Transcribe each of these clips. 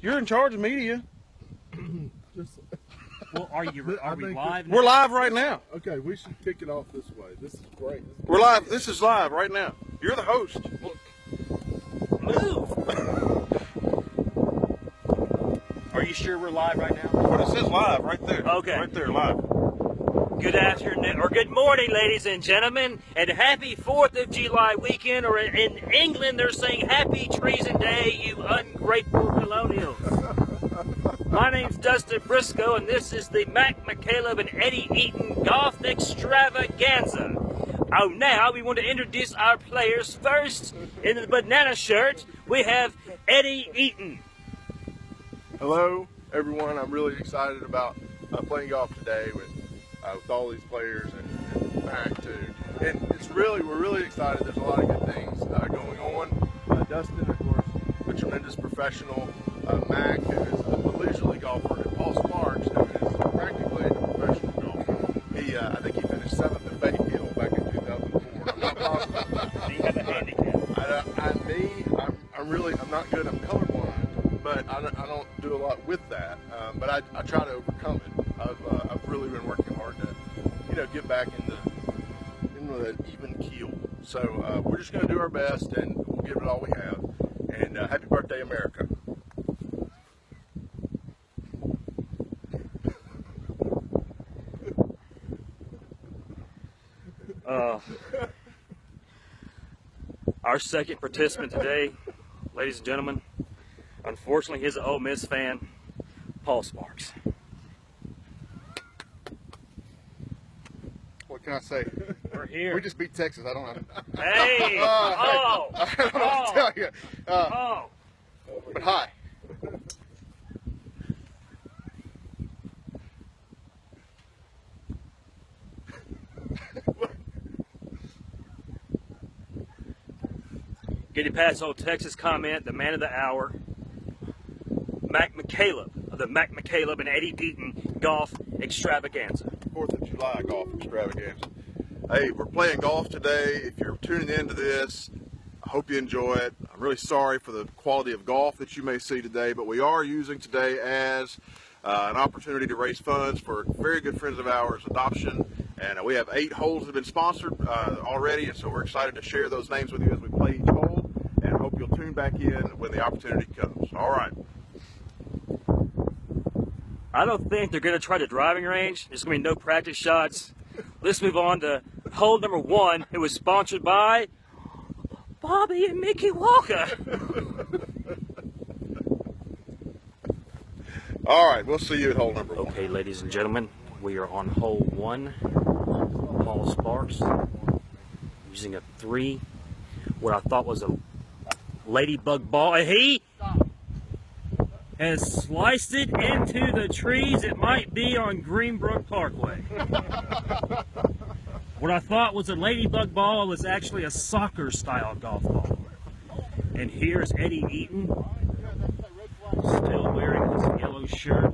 You're in charge of media. Well, are we live now? We're live right now. Okay, we should kick it off this way. This is great. We're live. This is live right now. You're the host. Move! Are you sure we're live right now? But it says live right there. Okay. Right there, live. Good afternoon, or good morning, ladies and gentlemen, and happy 4th of July weekend, or in England they're saying Happy Treason Day, you ungrateful colonials. My name's Dustin Briscoe, and this is the McCaleb and Eddie Eaton Golf Extravaganza. Oh, now we want to introduce our players. First, in the banana shirt, we have Eddie Eaton. Hello, everyone. I'm really excited about playing golf today with all these players and Mac too. And we're really excited. There's a lot of good things going on. Dustin, of course, a tremendous professional. Mac, who is a leisurely golfer, and Paul Sparks, who is practically a professional golfer. I think he finished 7th at Bay Hill back in 2004. I'm not positive. Do you have a handicap? I'm not good. I'm colorblind, but I don't do a lot with that. But I try to overcome it. I've really been working hard to, get back into that even keel. So we're just going to do our best, and we'll give it all we have. And happy birthday, America. Our second participant today, ladies and gentlemen, unfortunately he's an Ole Miss fan, Paul Sparks. What can I say? We're here. We just beat Texas. I don't know. Hey! Oh! I don't know what to tell you. Oh! But hi. Getting past old Texas comment, the man of the hour, McCaleb of the McCaleb and Eddie Eaton Golf Extravaganza. 4th of July golf extravaganza. Hey, we're playing golf today. If you're tuning into this, I hope you enjoy it. I'm really sorry for the quality of golf that you may see today, but we are using today as an opportunity to raise funds for very good friends of ours, Adoption. And we have 8 holes that have been sponsored already, and so we're excited to share those names with you as we play each hole. And I hope you'll tune back in when the opportunity comes. All right. I don't think they're going to try the driving range. There's going to be no practice shots. Let's move on to hole number 1. It was sponsored by Bobby and Mickey Walker. All right, we'll see you at hole number 1. Okay, ladies and gentlemen, we are on hole 1. Paul Sparks using a 3. What I thought was a ladybug ball. And he has sliced it into the trees. It might be on Greenbrook Parkway. What I thought was a ladybug ball was actually a soccer style golf ball. And here's Eddie Eaton, still wearing his yellow shirt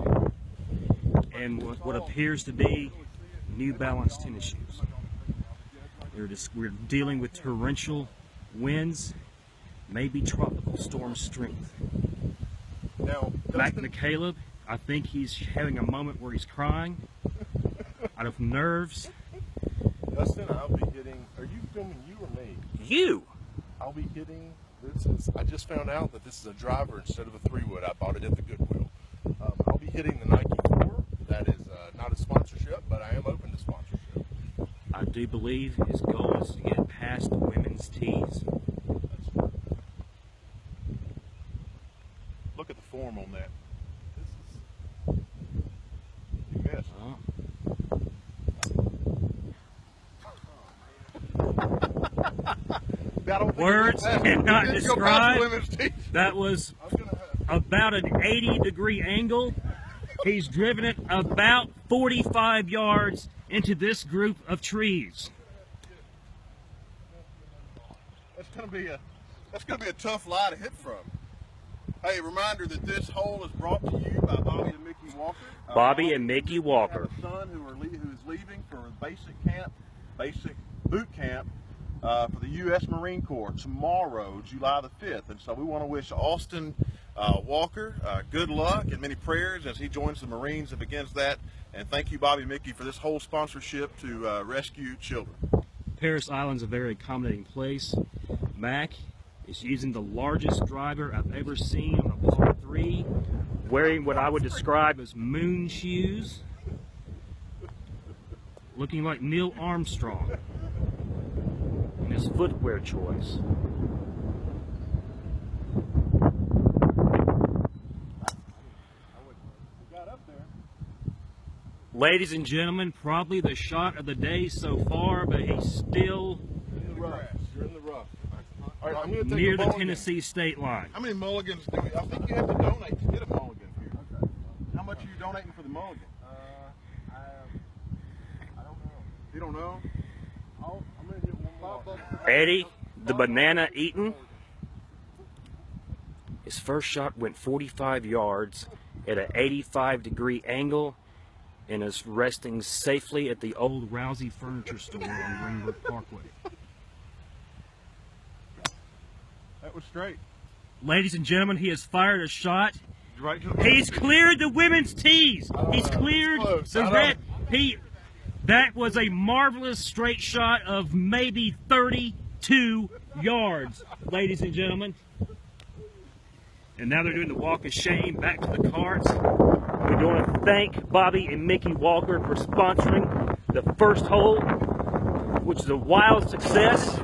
and what appears to be New Balance tennis shoes. We're dealing with torrential winds, maybe tropical storm strength. Now, McCaleb, I think he's having a moment where he's crying out of nerves. Dustin, I'll be hitting. Are you filming you or me? You! I'll be hitting. I just found out that this is a driver instead of a 3-wood. I bought it at the Goodwill. I'll be hitting the Nike 4. That is not a sponsorship, but I am open to sponsorship. I do believe his goal is to get past the women's tees. Look at the form on that. This is. You missed. Words cannot describe. That was about an 80-degree angle. He's driven it about 45 yards into this group of trees. That's gonna be a tough lie to hit from. Hey, reminder that this hole is brought to you by Bobby and Mickey Walker. Bobby and Mickey Walker. I have a son who is leaving for basic boot camp for the U.S. Marine Corps tomorrow, July the 5th. And so we want to wish Austin Walker, good luck and many prayers as he joins the Marines and begins that. And thank you, Bobby and Mickey, for this whole sponsorship to rescue children. Paris Island's a very accommodating place. Mac is using the largest driver I've ever seen on a par 3, wearing what I would describe as moon shoes, looking like Neil Armstrong in his footwear choice. Ladies and gentlemen, probably the shot of the day so far, but he's still In the rough. You're in the rough. All right, I'm gonna take near a the mulligan. Tennessee state line. How many mulligans do we? I think you have to donate to get a mulligan here. Okay. How much are you donating for the mulligan? I don't know. You don't know? I'm gonna get one more. Eddie, the banana Eaton. His first shot went 45 yards at an 85-degree angle and is resting safely at the old Rousey Furniture Store on Greenwood Parkway. That was straight. Ladies and gentlemen, he has fired a shot. Right to the He's cleared the women's tees. He's cleared Close. the red. That was a marvelous straight shot of maybe 32 yards, ladies and gentlemen. And now they're doing the walk of shame back to the carts. We want to thank Bobby and Mickey Walker for sponsoring the first hole, which is a wild success.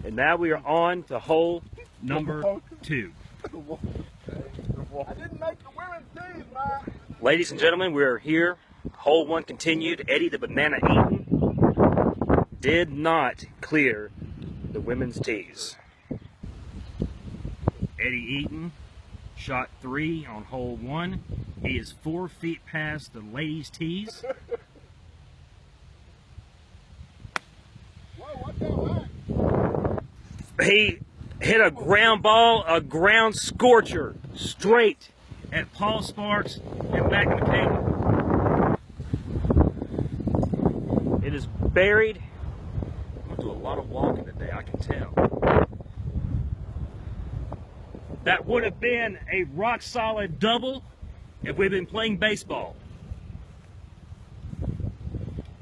And now we are on to hole number 2. I didn't make the women's team, man. Ladies and gentlemen, we are here. Hole 1 continued. Eddie the Banana Eaton did not clear the women's tees. Eddie Eaton shot 3 on hole 1. He is 4 feet past the ladies' tees. Whoa, watch out, man. He hit a ground ball, a ground scorcher, straight at Paul Sparks and Mac McCaleb. It is buried. I'm going to do a lot of walking today, I can tell. That would have been a rock-solid double if we'd been playing baseball.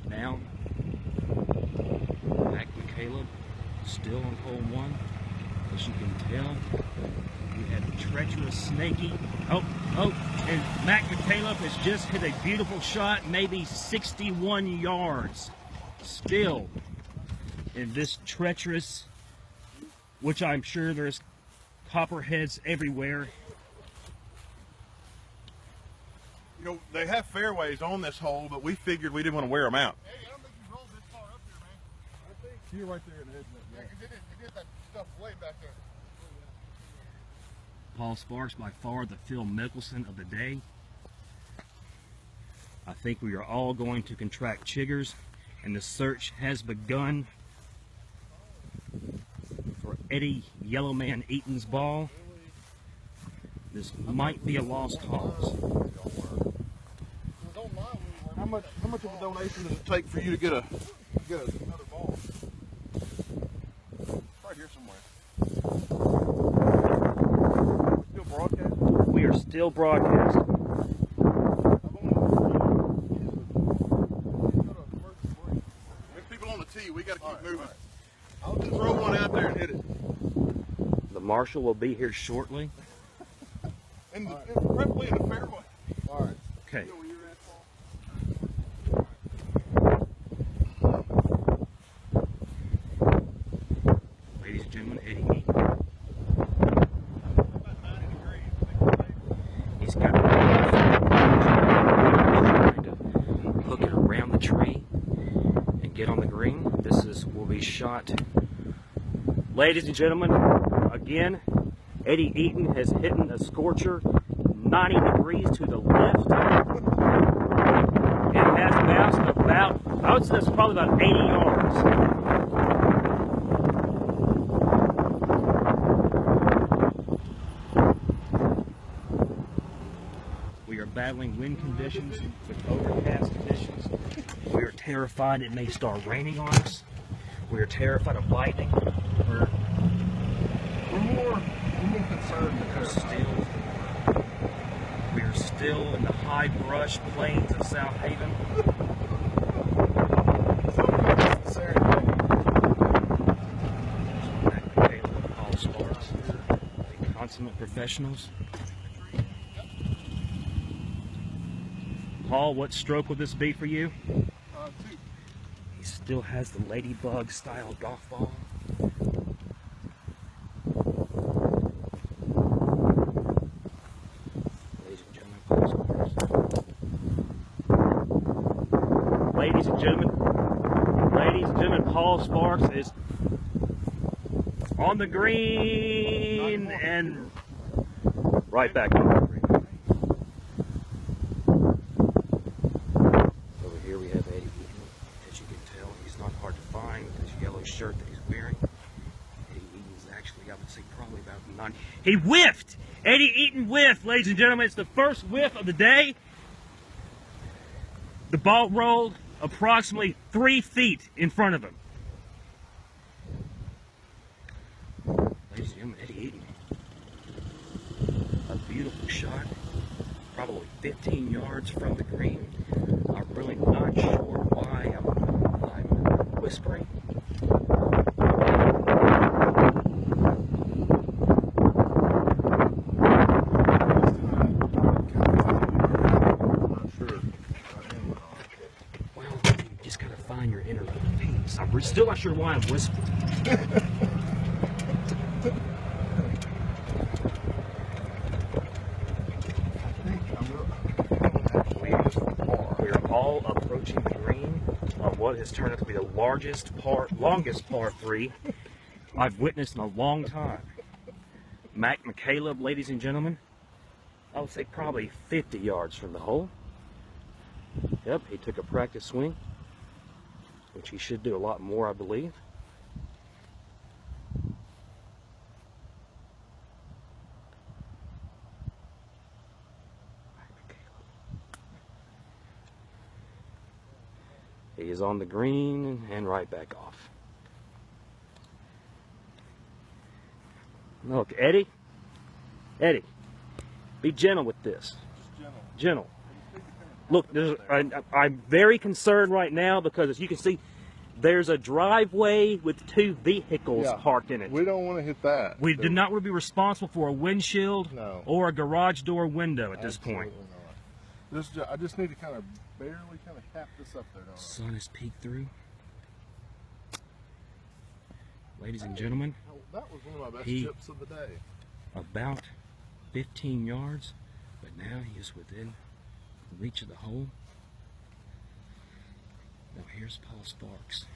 Now, Mac McCaleb still on hole 1. As you can tell, we had a treacherous snaky. And Mac McCaleb has just hit a beautiful shot, maybe 61 yards. Still in this treacherous, which I'm sure there's copperheads everywhere. You know, they have fairways on this hole, but we figured we didn't want to wear them out. Hey, I don't think you rolled this far up here, man. I think you're right there in the head. Yeah, because it did that stuff way back there. Paul Sparks, by far the Phil Mickelson of the day. I think we are all going to contract chiggers, and the search has begun for Eddie Yellowman Eaton's ball. This might be a lost cause. How much of a donation does it take for you to get another ball? Right here somewhere. Still broadcasting? We are still broadcasting. There's people on the tee. We got to keep moving. I'll just throw one out there and hit it. The marshal will be here shortly. And preferably in the fairway. All right. Okay. Ladies and gentlemen, Eddie Eaton. He's got trying to hook it around the tree and get on the green. This will be shot. Ladies and gentlemen, again, Eddie Eaton has hit a scorcher 90 degrees to the left. It has bounced about, I would say that's probably about 80 yards. We are battling wind conditions with overcast conditions. We are terrified it may start raining on us. We are terrified of lightning. We're We're more concerned because still still in the high brush plains of South Haven. Paul Sparks, the consummate professionals. Paul, what stroke will this be for you? 2. He still has the ladybug style golf ball. Ladies and gentlemen, Paul Sparks. Ladies and gentlemen, Paul Sparks is on the green and right back on the green. Over here we have Eddie Eaton. As you can tell, he's not hard to find with his yellow shirt that he's wearing. Eddie Eaton is actually, I would say, probably about 9. He whiffed! Eddie Eaton whiffed, ladies and gentlemen. It's the first whiff of the day. The ball rolled approximately 3 feet in front of him. Ladies and gentlemen, Eddie Eaton. A beautiful shot, probably 15 yards from the green. I'm really not sure why I'm whispering. Well, you just gotta find your inner peace. I'm still not sure why I'm whispering. We are all approaching the green on what has turned out to be the longest par 3 I've witnessed in a long time. McCaleb, ladies and gentlemen, I would say probably 50 yards from the hole. Yep, he took a practice swing, which he should do a lot more, I believe. He is on the green and right back off. Look, Eddie, be gentle with this. Gentle. Look, I'm very concerned right now because, as you can see, there's a driveway with 2 vehicles parked in it. We don't want to hit that. We do not want to be responsible for a windshield or a garage door window at this point. I just need to kind of barely cap this up there. Sun has peeked through. Ladies and gentlemen, that was one of my best chips of the day. About 15 yards, but now he is within reach of the hole. Now here's Paul Sparks.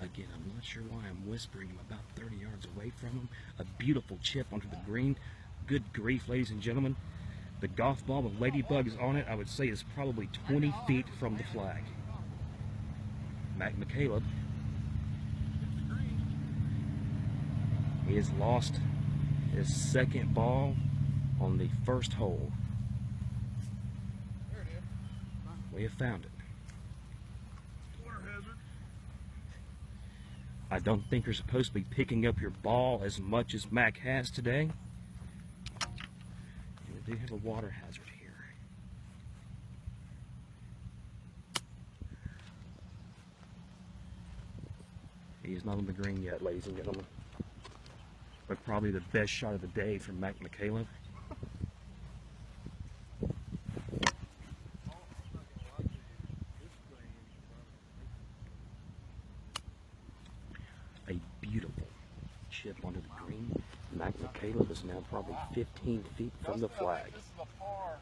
Again, I'm not sure why I'm whispering. I'm about 30 yards away from him. A beautiful chip onto the green. Good grief, ladies and gentlemen. The golf ball with ladybugs on it, I would say, is probably 20 feet from the flag. McCaleb. He has lost his second ball on the first hole. There it is. We have found it. Water hazard. I don't think you're supposed to be picking up your ball as much as Mac has today. And we do have a water hazard here. He is not on the green yet, ladies and gentlemen. But probably the best shot of the day from McCaleb. A beautiful chip onto the green. McCaleb is now probably 15 feet from the flag. This is a par.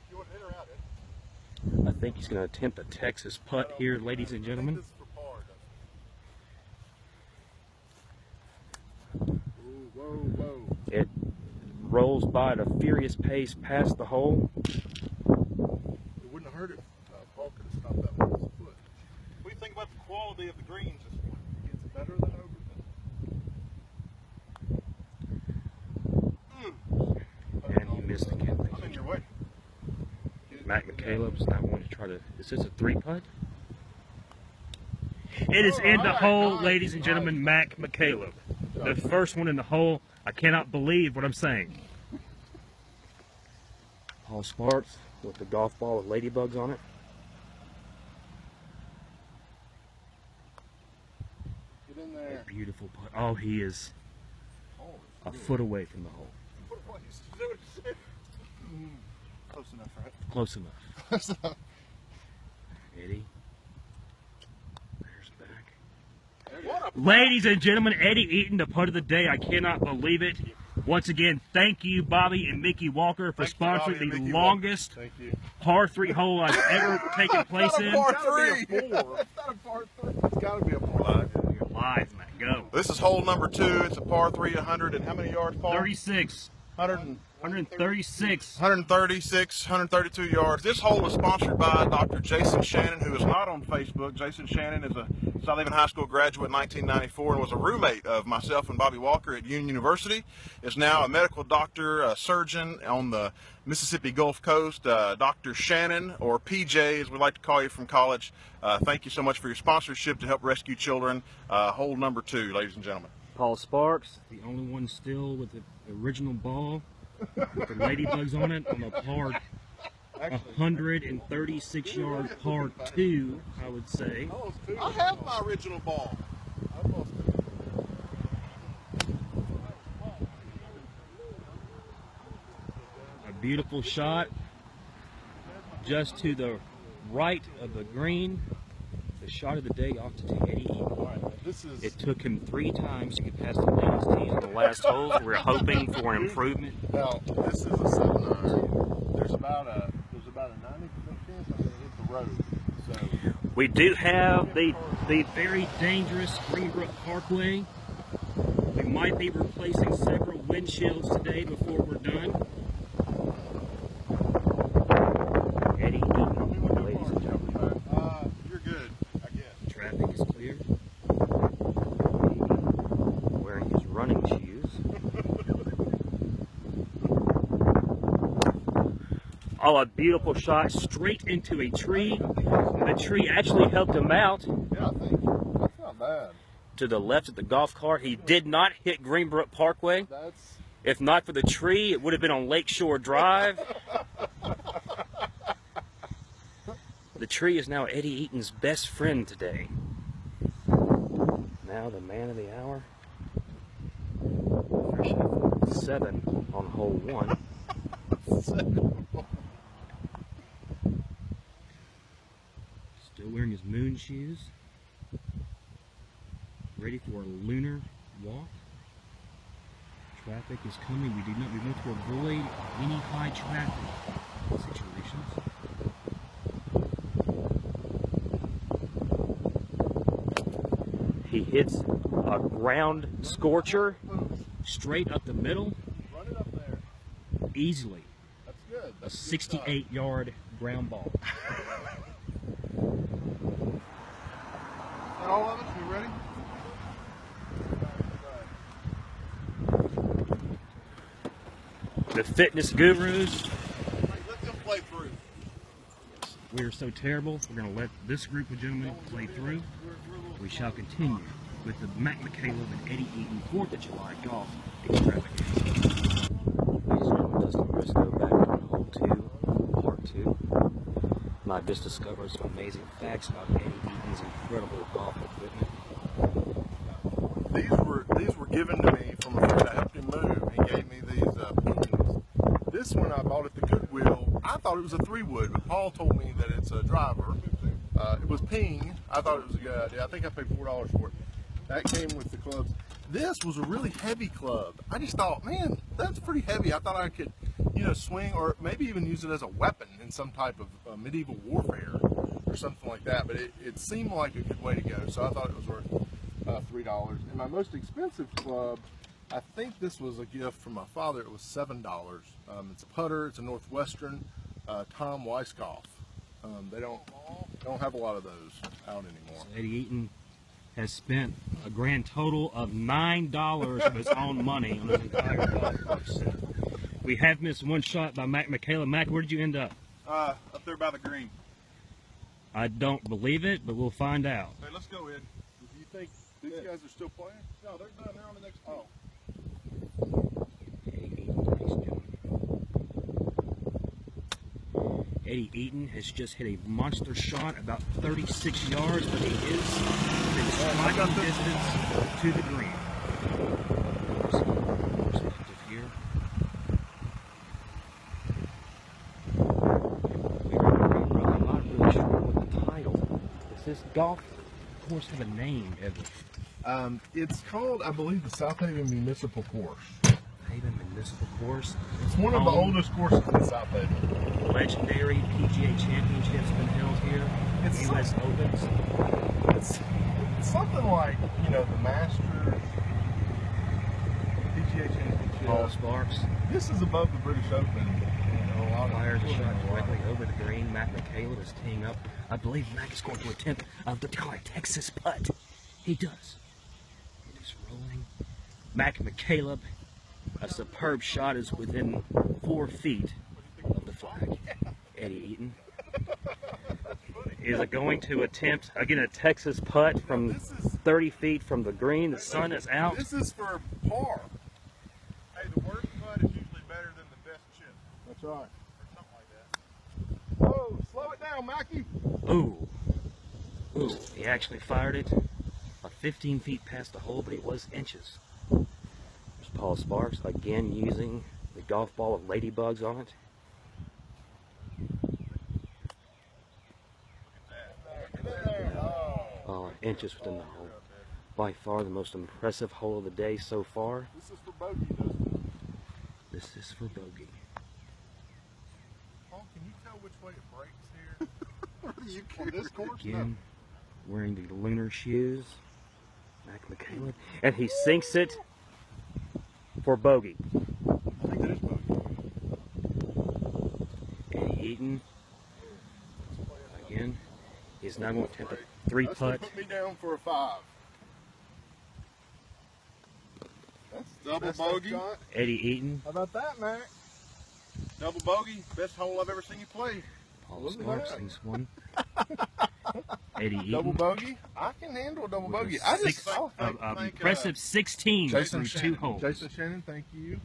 You want to hit her out, I think he's going to attempt a Texas putt here, ladies and gentlemen. Whoa. It rolls by at a furious pace past the hole. It wouldn't have hurt if Paul could have stopped that one with his foot. What do you think about the quality of the greens this morning? It's better than Overton. And he missed again. I'm in your way. McCaleb's not wanting to try to. Is this a 3-putt? It is in the hole, ladies and gentlemen. McCaleb. The first one in the hole. I cannot believe what I'm saying. Paul Sparks with the golf ball with ladybugs on it. Get in there. A beautiful putt. Oh, he is a foot away from the hole. Close enough, right? Close enough. Eddie. There's back. Ladies and gentlemen, Eddie Eaton, the putt of the day. I cannot believe it. Once again, thank you, Bobby and Mickey Walker, for sponsoring the longest par 3 hole I've ever taken place in. Par 3. It's not a par 3. It's got to be a par 3. Live, man, go. This is hole number 2. It's a par 3, 100 and how many yards, Paul? 36. 136. 132 yards. This hole is sponsored by Dr. Jason Shannon, who is not on Facebook. Jason Shannon is a South Haven High School graduate in 1994 and was a roommate of myself and Bobby Walker at Union University. Is now a medical doctor, a surgeon on the Mississippi Gulf Coast. Dr. Shannon, or PJ as we like to call you from college, thank you so much for your sponsorship to help rescue children. Hole number 2, ladies and gentlemen. Paul Sparks, the only one still with the original ball with the ladybugs on it on a par 136 yard par 2, I would say. I have my original ball. A beautiful shot just to the right of the green. The shot of the day off to Eddie Eaton. It took him 3 times to get past the ladies' tee on the last hole. We're hoping for an improvement. Now, this is a 7-iron. There's about a 90% chance I'm going to hit the road. So We do have the very dangerous Greenbrook Parkway. We might be replacing several windshields today before we're done. Eddie Eaton, ladies and gentlemen. you're good, I guess. Traffic is clear. Wearing his running shoes. Oh, a beautiful shot straight into a tree. The tree actually helped him out. Yeah, I think that's not bad. To the left of the golf cart. He did not hit Greenbrook Parkway. That's If not for the tree, it would have been on Lakeshore Drive. The tree is now Eddie Eaton's best friend today. Now the man of the hour. Fresh out 7 on hole 1. Still wearing his moon shoes. Ready for a lunar walk. Traffic is coming. We want to avoid any high traffic situations. He hits a ground scorcher straight up the middle. run it up there. Easily. That's good. A 68-yard ground ball. Is that all of it? You ready? The fitness gurus. Let them play through. We are so terrible. We're going to let this group of gentlemen play through. We shall continue with the McCaleb and Eddie Eaton 4th of July golf extravaganza. Ladies and gentlemen, Dustin Briscoe back on hole 2, part 2. And I just discovered some amazing facts about Eddie Eaton's incredible golf equipment. These were given to me from a friend. I helped him move. He gave me these pins. This one I bought at the Goodwill. I thought it was a 3-wood, but Paul told me that it's a driver. It was ping. I thought it was a good idea. I think I paid $4 for it. That came with the clubs. This was a really heavy club. I just thought, man, that's pretty heavy. I thought I could, swing or maybe even use it as a weapon in some type of medieval warfare or something like that. But it seemed like a good way to go. So I thought it was worth $3. And my most expensive club, I think this was a gift from my father. It was $7. It's a putter. It's a Northwestern Tom Weiskopf. They don't have a lot of those out anymore. So Eddie Eaton has spent a grand total of $9 of his own money on his entire golf course. We have missed one shot by McCaleb. Mac, where did you end up? Up there by the green. I don't believe it, but we'll find out. Hey, let's go, Ed. Do you think These guys are still playing? No, they're done. They're on the next tee. Oh. Eddie Eaton has just hit a monster shot about 36 yards, but he is within striking distance to the green. Perspective here. I'm not really sure what the title. Does this golf course have a name, Evan? It's called, I believe, the South Haven Municipal Course. Haven Municipal Course. It's one of the oldest courses in South Haven. Legendary PGA championships been held here. It's U.S. Opens. It's something like, you know, the Masters, PGA Championship. Paul Sparks. This is above the British Open. You know, a lot of Fires a shot directly over the green. Matt McCaleb is teeing up. I believe Mac is going to attempt the Texas putt. He does. It is rolling. Mac McCaleb. A superb shot is within 4 feet of the flag. Eddie Eaton is going to attempt again a Texas putt from 30 feet from the green. The sun is out. This is for par. Hey, the worst putt is usually better than the best chip. That's right. Or something like that. Oh, slow it down, Mackie. Ooh. Ooh. He actually fired it about 15 feet past the hole, but it was inches. There's Paul Sparks again using the golf ball with ladybugs on it. Oh, inches within the hole. By far the most impressive hole of the day so far. This is for bogey, Dustin. This is for bogey. Paul, can you tell which way it breaks here? You On this course? Again, wearing the lunar shoes. Mac McCaleb. And he sinks it for bogey. I think that is bogey. Eddie Eaton. Again, he's now going to attempt a 3-putt. Put me down for a 5. Double bogey. Eddie Eaton. How about that, Mac? Double bogey. Best hole I've ever seen you play. Paul Sparks sinks one. Eddie Eaton. Double bogey? I can handle a double bogey. I just Impressive 16 Jason through 2 Shannon. holes. Jason Shannon, thank you.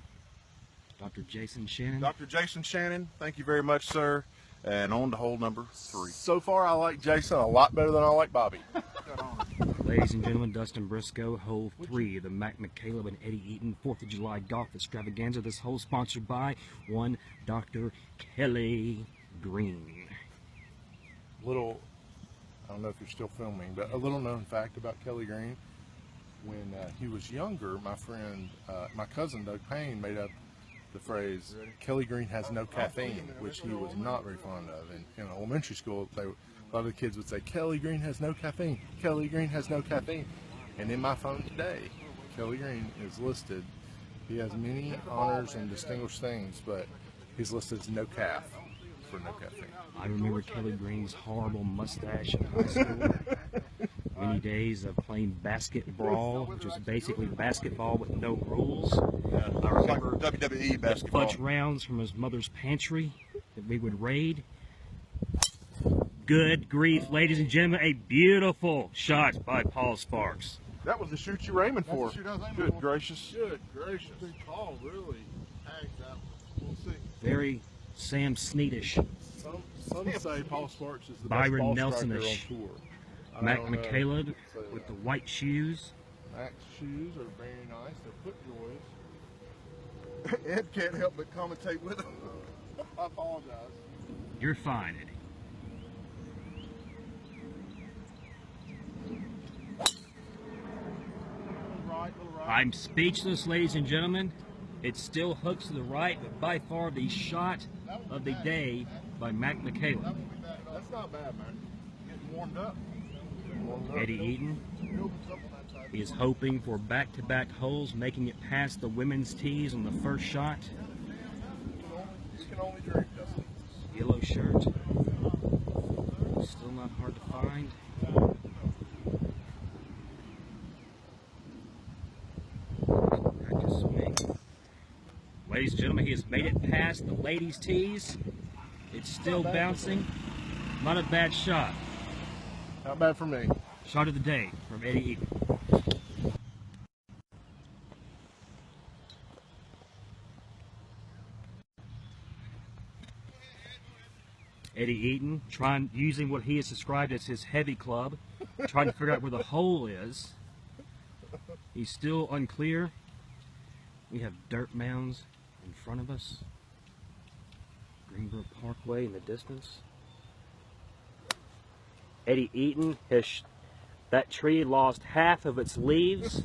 Dr. Jason Shannon. Dr. Jason Shannon, thank you very much, sir. And on to hole number 3. So far, I like Jason a lot better than I like Bobby. Ladies and gentlemen, Dustin Briscoe, hole 3 of the Mac McCaleb and Eddie Eaton 4th of July Golf Extravaganza. This hole sponsored by one Dr. Kelly Green. Little, I don't know if you're still filming, but a little known fact about Kelly Green. When he was younger, my friend, my cousin Doug Payne made up the phrase, Kelly Green has no caffeine, which he was not very fond of. And in elementary school, a lot of the kids would say, Kelly Green has no caffeine, Kelly Green has no caffeine. And in my phone today, Kelly Green is listed. He has many honors and distinguished things, but he's listed as no calf for no caffeine. I remember Kelly Green's horrible mustache in high school. Many days of playing basketball, which was basically basketball with no rules. I remember WWE basketball. Fudge rounds from his mother's pantry that we would raid. Good grief, ladies and gentlemen, a beautiful shot by Paul Sparks. That was the shoot you were aiming for. That's the shoot I was aiming Good for. gracious. Good gracious. Paul really tagged that one. We'll see. Very Sam Sneadish. Some say Paul Sparks is the Byron best ball Nelson-ish. striker on tour. I Mac don't know. McCaleb So, with the white shoes. Mac's shoes are very nice. They're foot joys. Ed can't help but commentate with him. I apologize. You're fine, Eddie. Little right. I'm speechless, ladies and gentlemen. It still hooks to the right, but by far the shot of the day by Mac McCaleb. That's not bad, man. Getting warmed up. Eddie Eaton is hoping for back-to-back holes, making it past the women's tees on the first shot. You can only drink, Dustin. Yellow shirt. Still not hard to find. Practice swing. Ladies and gentlemen, he has made it past the ladies' tees. It's still bouncing. Not a bad shot. Not bad for me. Shot of the day from Eddie Eaton. Eddie Eaton using what he has described as his heavy club, trying to figure out where the hole is. He's still unclear. We have dirt mounds in front of us. Greenbrook Parkway in the distance. Eddie Eaton that tree lost half of its leaves,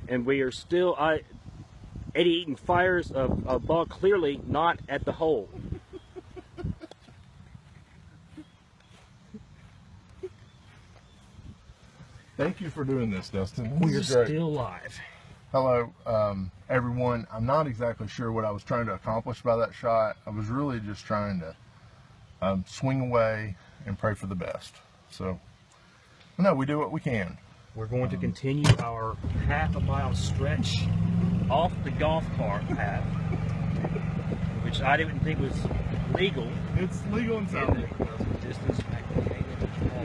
and we are still. Eddie Eaton fires a ball clearly not at the hole. Thank you for doing this, Dustin. We are This is great. still live. Hello, everyone. I'm not exactly sure what I was trying to accomplish by that shot. I was really just trying to swing away and pray for the best. So, no, we do what we can. We're going to continue our half-a-mile stretch off the golf cart path, which I didn't think was legal. It's legal in South Distance back to McCaleb.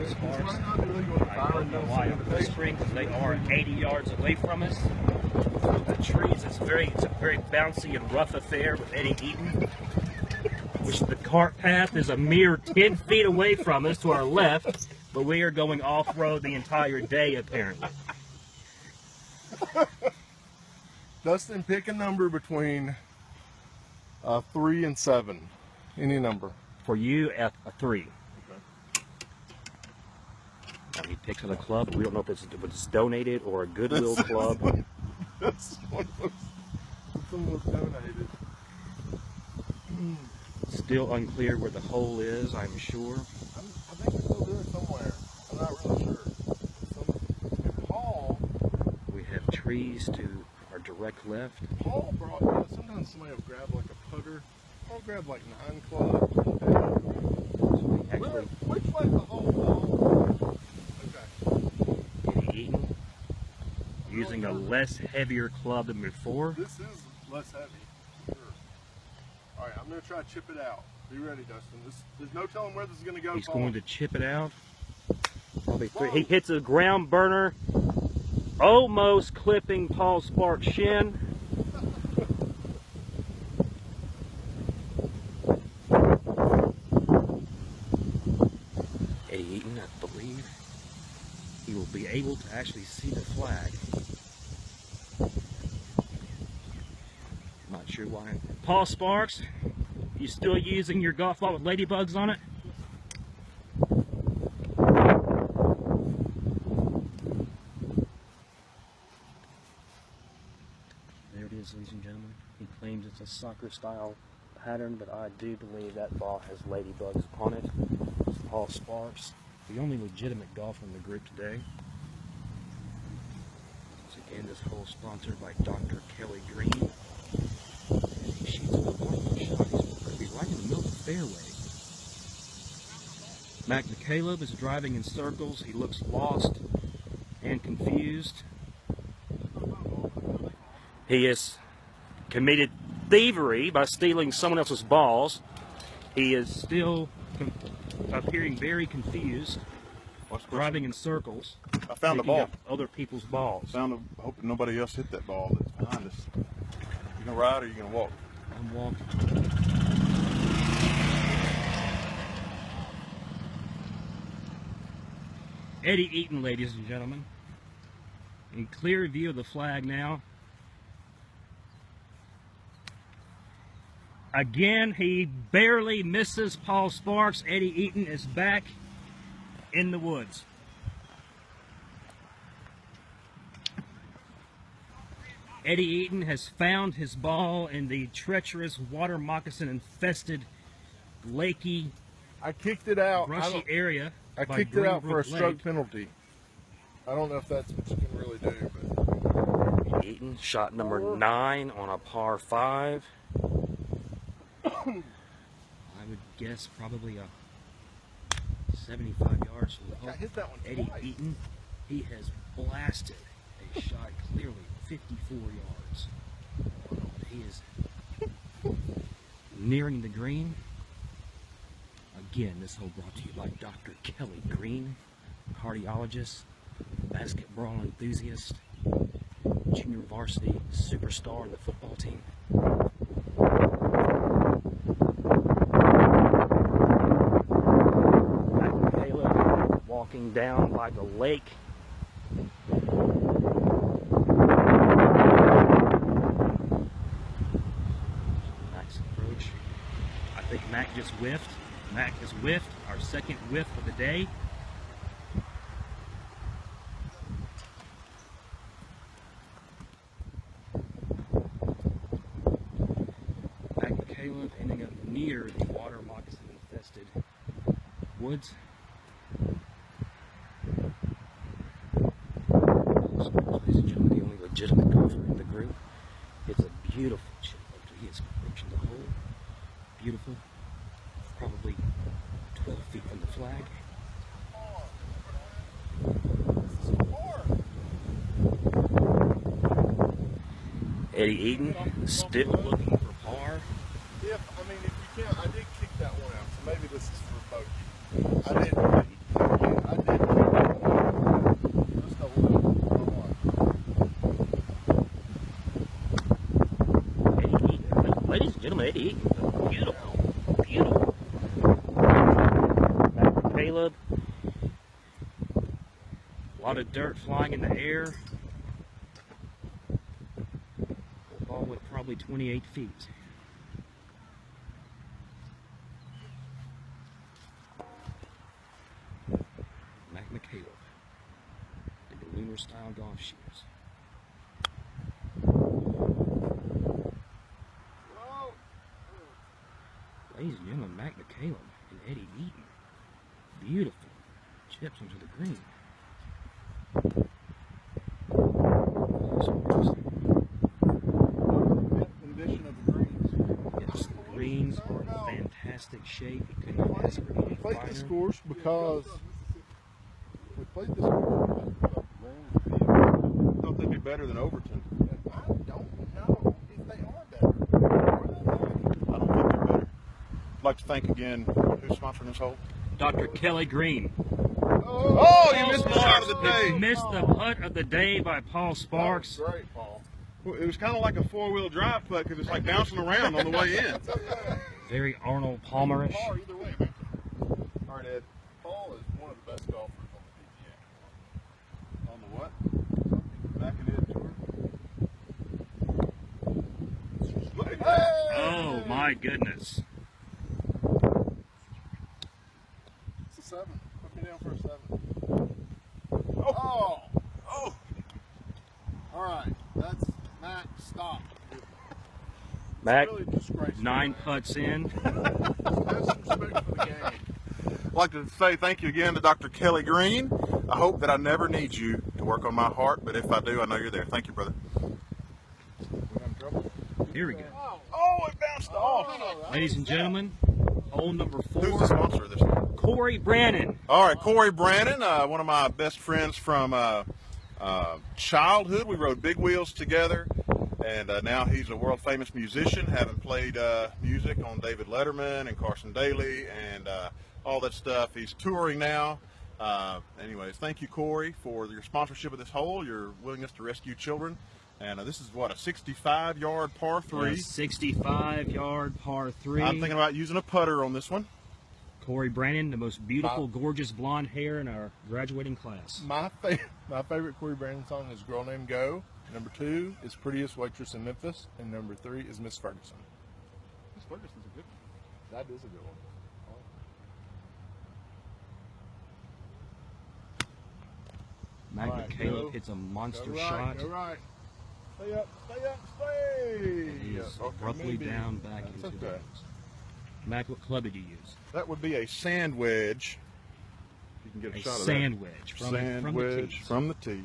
It's right now illegal to I don't know why I'm whispering, because they are 80 yards away from us. The trees, it's a very bouncy and rough affair with Eddie Eaton, which the cart path is a mere 10 feet away from us to our left, but we are going off-road the entire day apparently. Dustin, pick a number between 3 and 7. Any number. For you, a 3. Now he picks on a club. We don't know if it's donated or a Goodwill club. This one was donated. Still unclear where the hole is, I'm sure. I think it's over there somewhere. I'm not really sure. Paul. We have trees to our direct left. Paul brought. Sometimes somebody will grab like a putter. Paul grabbed like 9 clubs. Actually, Which way's the hole, Paul? Okay. Eddie Eaton using a less heavier club than before. This is less heavy. Sure. All right, I'm gonna try to chip it out. Be ready, Dustin. There's no telling where this is gonna go. He's Paul. going to chip it out. Probably 3. He hits a ground burner, almost clipping Paul Sparks' shin. Eddie Eaton, I believe, he will be able to actually see the flag. Not sure why. Paul Sparks, you still using your golf ball with ladybugs on it? There it is, ladies and gentlemen. He claims it's a soccer style pattern, but I do believe that ball has ladybugs on it. It's Paul Sparks, the only legitimate golfer in the group today. Once again, this hole sponsored by Dr. Kelly Green. And he shoots a wonderful shot. He's going to be right in the middle of the fairway. McCaleb is driving in circles. He looks lost and confused. He has committed thievery by stealing someone else's balls. He is still appearing very confused, driving in circles. I found a picking ball. up other people's balls. Hoping nobody else hit that ball that's behind us. You gonna ride or you gonna walk? I'm walking. Eddie Eaton, ladies and gentlemen. In clear view of the flag now. Again, he barely misses Paul Sparks. Eddie Eaton is back in the woods. Eddie Eaton has found his ball in the treacherous water moccasin infested lakey I kicked it out. brushy area. I by kicked it out for a Greenbrook stroke Lake. penalty. I don't know if that's what you can really do, but Eaton, shot number 9 on a par 5. I would guess probably a 75 yards from the hole. I hit that one Eddie twice. Eaton, he has blasted a shot clearly 54 yards. He is nearing the green. Again, this hole brought to you by Dr. Kelly Green. cardiologist, basketball enthusiast, junior varsity superstar of the football team. McCaleb walking down by the lake. Mac's approach. I think Mac just whiffed. Mac has whiffed, our second whiff of the day. McCaleb ending up near the water moccasin infested woods. Ladies and gentlemen, the only legitimate golfer in the group. It's a beautiful chip after he is approaching the hole. Beautiful. Probably 12 feet from the flag. Eddie Eaton still looking for par. If you can't, I did kick that one out, so maybe this is for bogey. I did kick that one. Just a little. Eddie Eaton, ladies and gentlemen, Eddie Eaton, beautiful, beautiful. McCaleb, a lot of dirt flying in the air. Ball with probably 28 feet. McCaleb, the lunar style golf shoes. Ladies and gentlemen, McCaleb and Eddie Eaton. Beautiful chips into the green. Condition of the greens. Yes, the greens are in fantastic shape. You could not ask for any We played this finer. course because I Thought they'd be better than Overton. I don't know if they are better. I don't think they're better. I'd like to thank again who's sponsoring this hole. Dr. Kelly Green. Oh, you missed the shot of the day. Missed the putt of the day by Paul Sparks. Great, Paul. It was kind of like a four-wheel drive putt because it's like bouncing around on the way in. Very Arnold Palmerish. Paul, either way, man. All right, Ed. Paul is one of the best golfers on the PGA. On the what? Back and in tour. Look at that. Oh my goodness. It's a 7. Put me down for a 7. Oh! Oh! All right. That's Mac. Stop. Mac, Really disgraceful. 9 putts in. Have some respect for the game. I'd like to say thank you again to Dr. Kelly Green. I hope that I never need you to work on my heart, but if I do, I know you're there. Thank you, brother. We have trouble? Here we go. Oh, it bounced off. Ladies and gentlemen, hole number Who's the 4. sponsor of this one? Corey Brannon. All right, Corey Brannon, one of my best friends from childhood. We rode big wheels together, and now he's a world-famous musician, having played music on David Letterman and Carson Daly and all that stuff. He's touring now. Anyways, thank you, Corey, for your sponsorship of this hole, your willingness to rescue children. And this is, what, a 65-yard par 3. 65-yard par 3. I'm thinking about using a putter on this one. Corey Brannon, the most beautiful, gorgeous blonde hair in our graduating class. My favorite Corey Brandon song is Girl Named Go. Number 2 is Prettiest Waitress in Memphis. And number 3 is Miss Ferguson. Miss Ferguson's a good one. That is a good one. Mac All right, McCaleb go. hits a monster Go right, shot. Go right. Stay up, stay up, stay! He is abruptly maybe. down back That's into okay. the box. Mac, what club did you use? That would be a sand wedge. You can get a, A shot of sand that. wedge Sand from wedge the tee. from the tee.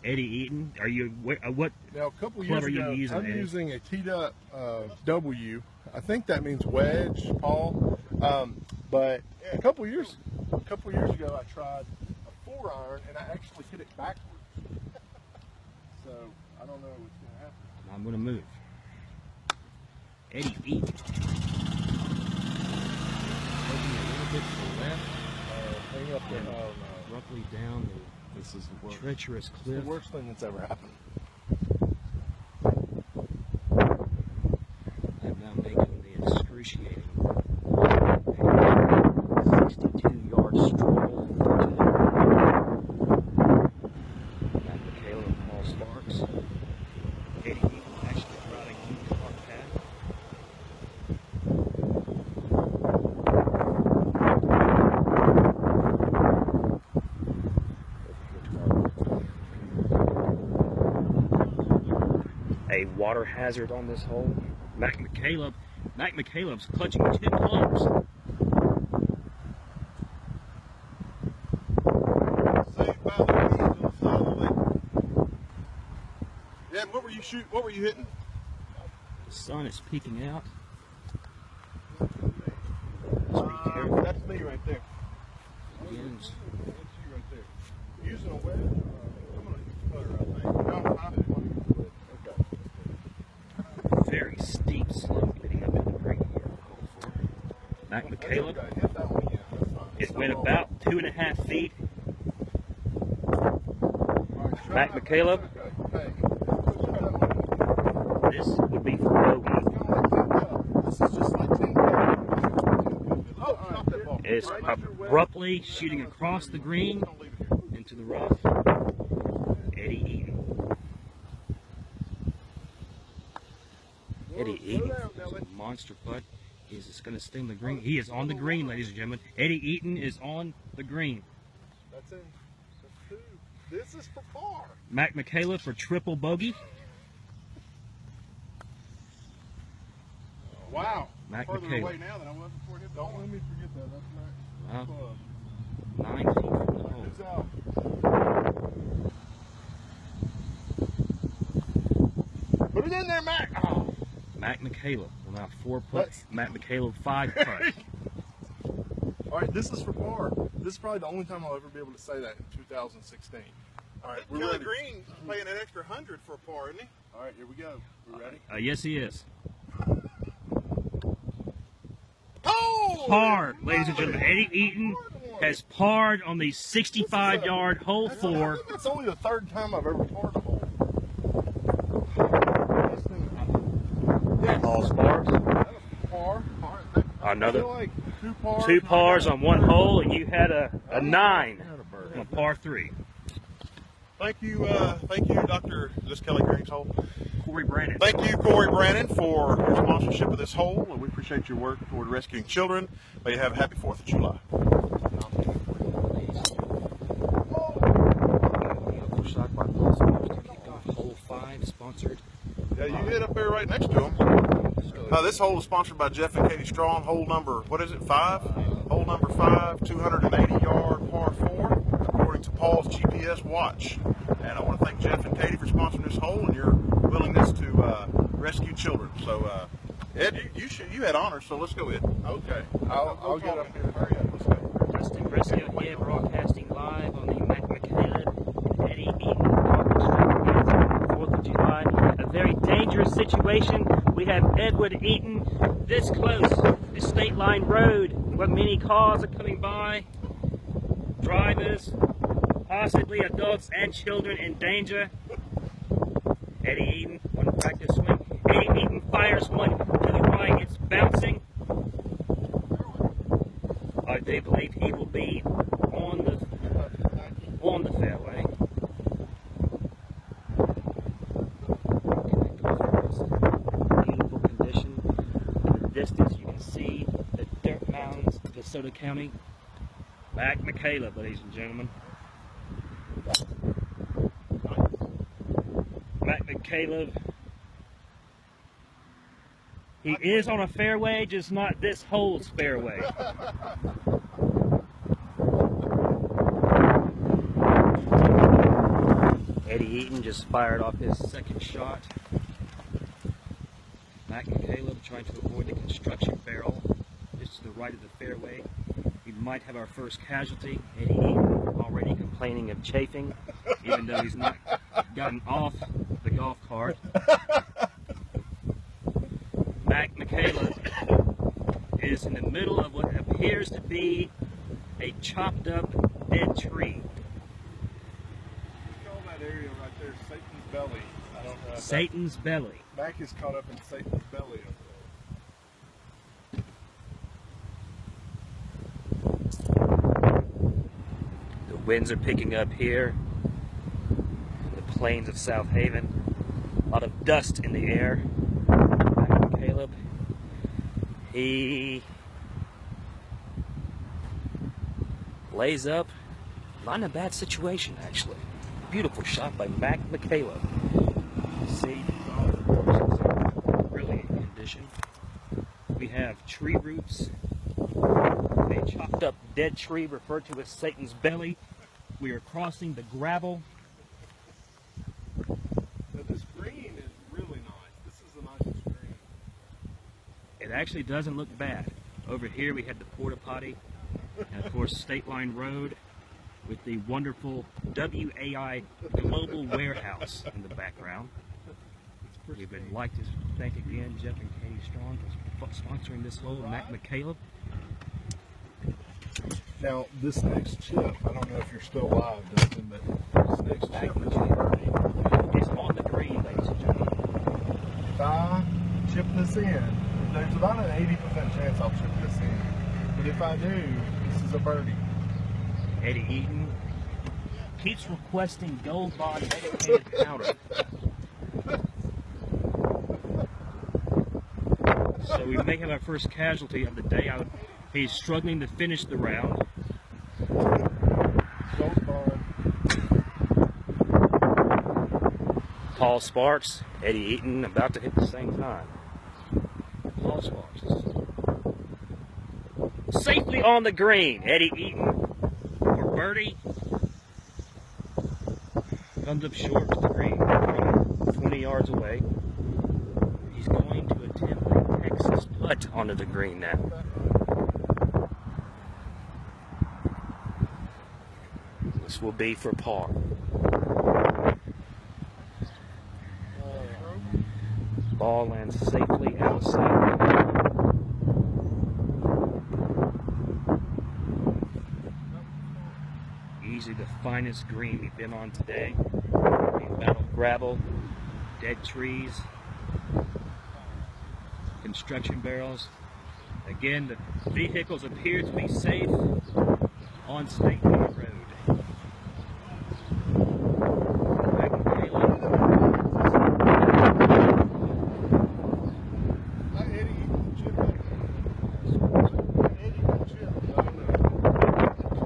Eddie Eaton, are you what? Now, a couple Club years are you ago, using, I'm Eddie? using a teed up W. I think that means wedge, Paul. But a couple years ago, I tried a 4-iron and I actually hit it backwards. So I don't know what's going to happen. I'm going to move. Eddie Eaton. Opening a little bit to the left. Hang up there. Oh no. abruptly down This is the the worst. treacherous It's cliff. the worst thing that's ever happened. I'm now making the excruciating 62-yard stroll to Matt McCaleb and Paul Sparks. Eddie Eaton actually riding on the cart path. A water hazard on this hole. Mac McCaleb's clutching 2 clubs. Saved by the weeds on the side of the lake. Yeah, what were you shooting? What were you hitting? The sun is peeking out. Let's be careful. That's me right there. Begins. That's you right there. Using a wedge? I'm gonna use the putter, I think. No, I didn't want to use the wedge. Okay. Very steep slope leading up to the green here. Mac McCaleb. Okay, hit that one again. That's fine. It went about 2.5 feet. Mac McCaleb. Okay. This would be for bogey. This is just like 10 Oh, stop that ball. It's abruptly shooting across the green into the rough. Eddie Eaton. Eddie Eaton, monster putt. Is this going to sting the green? He is on the green, ladies and gentlemen. Eddie Eaton is on the green. That's in. This is for par. Mac McCaleb for triple bogey. Wow. Mac Further McCaleb. away now than I was before it hit. Don't let me forget that. That's Max. Wow. 9 feet from the hole. It's out. Put it in there, Mac. Oh. Mac McCaleb will now 4 putts. Mac McCaleb 5 putts. All right, this is for par. This is probably the only time I'll ever be able to say that in 2016. All right, we're ready. Green paying an extra 100 for a par, isn't he? All right, here we go. We ready? Yes, he is. Oh! Par, ladies and gentlemen. Eddie Eaton has parred on the 65-yard hole 4. It's only the third time I've ever parred a hole. Paul Sparks. Par. Another I feel like 2 pars. 2 pars on 1 hole, and you had a 9 on a par 3. Thank you, Dr. Is this Kelly Green's hole? Corey Brandon. Thank you, Corey Brandon, for your sponsorship of this hole, and we appreciate your work toward rescuing children. May you have a happy 4th of July. Shot by Paul Sparks to kick off hole 5, sponsored. Yeah, you hit up there right next to him. This hole is sponsored by Jeff and Katie Strong. Hole number, what is it, 5? Hole number 5, 280-yard par 4, according to Paul's GPS watch. And I want to thank Jeff and Katie for sponsoring this hole and your willingness to rescue children. So, Ed, you had honors, so let's go, Ed. Okay, I'll get up here. Hurry up. Let's go. Dustin Briscoe here, broadcasting live on the Mac McCaleb and Eddie Eaton golf extravaganza on the 4th of July. A very dangerous situation. We have Edward Eaton this close to State Line Road, where many cars are coming by. Drivers, possibly adults and children in danger. Eddie Eaton, one practice swing. Eddie Eaton fires one to the right. It's bouncing. They believe he will be on the fairway. Beautiful condition. In the distance, you can see the dirt mounds of DeSoto County. Mac McCaleb, ladies and gentlemen. Mac McCaleb. He is on a fairway, just not this hole's fairway. Eddie Eaton just fired off his second shot. Mac McCaleb trying to avoid the construction barrel just to the right of the fairway. We might have our first casualty. Eddie Eaton already complaining of chafing, even though he's not gotten off the golf cart. Mac McCaleb is in the middle of what appears to be a chopped up dead tree. Satan's belly. Mac is caught up in Satan's belly up The winds are picking up here. The plains of South Haven. A lot of dust in the air. McCaleb. He lays up. Not in a bad situation, actually. Beautiful shot by McCaleb. See, really in condition. We have tree roots. A chopped up dead tree referred to as Satan's belly. We are crossing the gravel. there. Now, this green is really nice. This is the nicest green. It actually doesn't look bad. Over here we had the porta potty, and of course State Line Road with the wonderful WAI Global Warehouse in the background. We would like to thank again Jeff and Katie Strong for sponsoring this hole, Mac McCaleb. Now, this next chip, I don't know if you're still live, Dustin, but this next chip is birdie. It's on the green, ladies and gentlemen. If I chip this in, there's about an 80% chance I'll chip this in. But if I do, this is a birdie. Eddie Eaton keeps requesting Gold Bond dedicated powder. So we may have our first casualty of the day. He's struggling to finish the round. Gold bond. Paul Sparks, Eddie Eaton about to hit the same time. Paul Sparks. Safely on the green. Eddie Eaton for birdie. Comes up short to the green, 20 yards away. He's going to attempt a Texas putt onto the green now. This will be for par. Ball lands safely outside. Easily the finest green we've been on today. We battled gravel, dead trees, construction barrels. Again, the vehicles appear to be safe on State Line Road.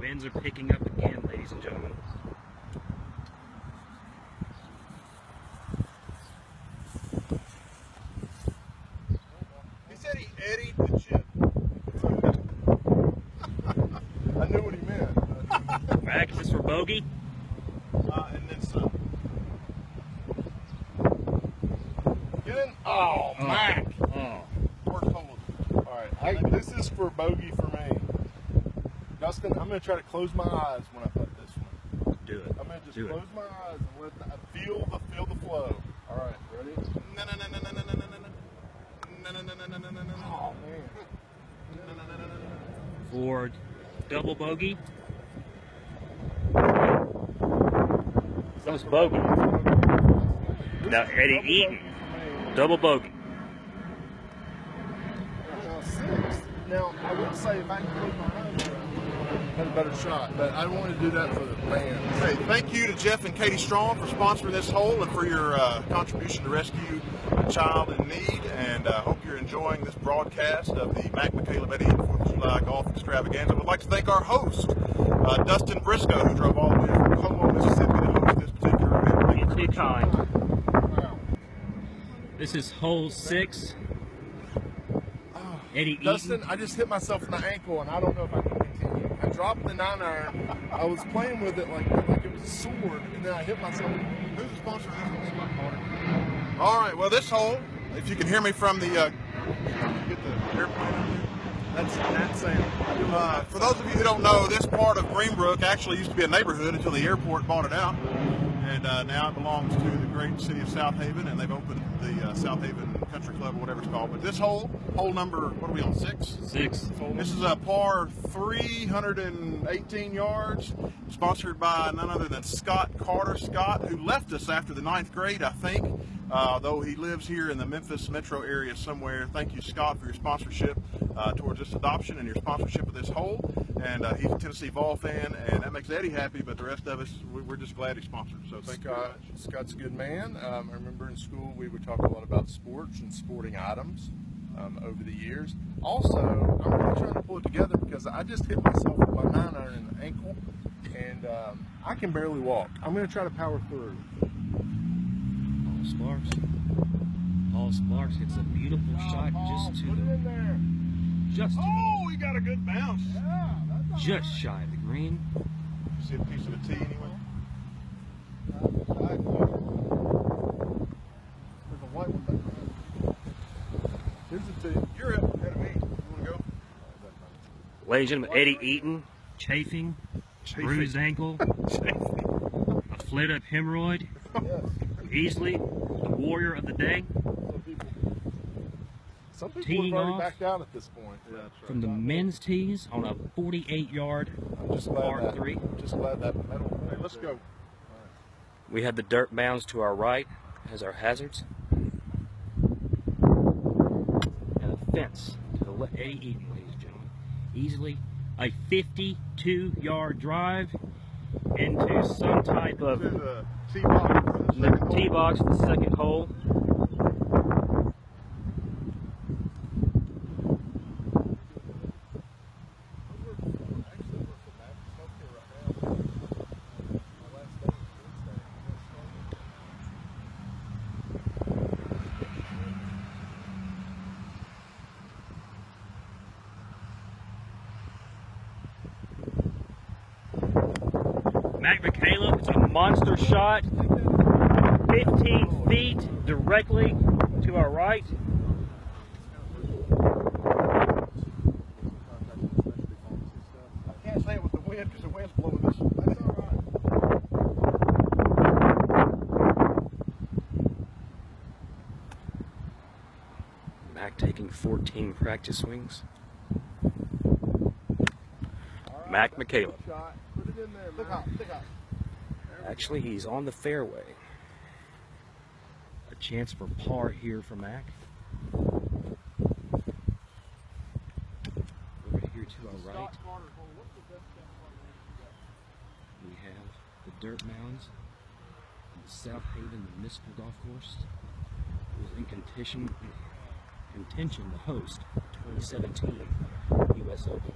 Winds are picking up again, ladies and gentlemen. He said he eddied the chip. I knew what he meant. Practice for bogey. And then some. Get in. Oh, Mac. Oh. Work hold. Alright, this is for bogey for me. Dustin, I'm going to try to close my eyes when I put this one. Do it. I'm going to just Do it. close my eyes and let feel the flow. Alright, ready? Oh, man. For double bogey. That was bogey. Now Eddie Eaton, double bogey. Now, I would say if I can close my eyes, I had a better shot, but I don't want to do that for the fans. Hey, thank you to Jeff and Katie Strong for sponsoring this hole and for your contribution to rescue a child in need. And I hope you're enjoying this broadcast of the Mac McCaleb Eddie 4th of July Golf Extravaganza. I would like to thank our host, Dustin Briscoe, who drove all the way from Como, Mississippi to host this particular event. Thank you Too very much. kind. Wow. This is hole 6. Eddie Dustin, Eaton. I just hit myself in the ankle, and I don't know if I can continue. I dropped the 9-iron. I was playing with it like it was a sword, and then I hit myself. Who's the sponsor of this one? All right, well, this hole, if you can hear me from the, get the airplane up here. That's Sam. For those of you who don't know, this part of Greenbrook actually used to be a neighborhood until the airport bought it out. And now it belongs to the great city of South Haven, and they've opened the South Haven Eaton Country Club, or whatever it's called. But this hole number, what are we on, 6? 6. This is a par 318 yards, sponsored by none other than Scott Carter. Scott, who left us after the 9th grade, I think, though he lives here in the Memphis metro area somewhere. Thank you, Scott, for your sponsorship towards this adoption and your sponsorship of this hole. And he's a Tennessee Vol fan, and that makes Eddie happy, but the rest of us, we're just glad he sponsored. So thank you very much. Scott's a good man. I remember in school we would talk a lot about sports and sporting items over the years. Also, I'm really trying to pull it together because I just hit myself with my 9-iron in the ankle, and I can barely walk. I'm going to try to power through. Paul Sparks hits a beautiful shot just to Put it in there. Oh, he got a good bounce. Yeah, that's just shy of the green. You see a piece of a tee anyway? There's a white one back there. Here's the tee. You're up ahead of me. You want to go? Ladies and gentlemen, Eddie Eaton, chafing, bruised ankle, a flared up hemorrhoid, Yes. easily the warrior of the day. Some people Teeing have already off backed out at this point. Yeah, that's right. From the men's tees on a 48-yard I'm just glad par that, 3. Just glad that medal. Hey, let's go. We have the dirt mounds to our right as our hazards. And a fence to the left. Eddie Eaton, ladies and gentlemen. Easily a 52-yard drive into some type of To the tee box. tee box, the second hole. McCaleb, it's a monster shot, 15 feet directly to our right. I can't say it with the wind because the wind's blowing this. That's all right. Mac taking 14 practice swings. Mac McCaleb. Shot. Put it in there, man. Look out. Actually, he's on the fairway. A chance for par here for Mac. Over here to our right, we have the dirt mounds in South Haven Municipal Golf Course. It was in contention to host 2017 U.S. Open.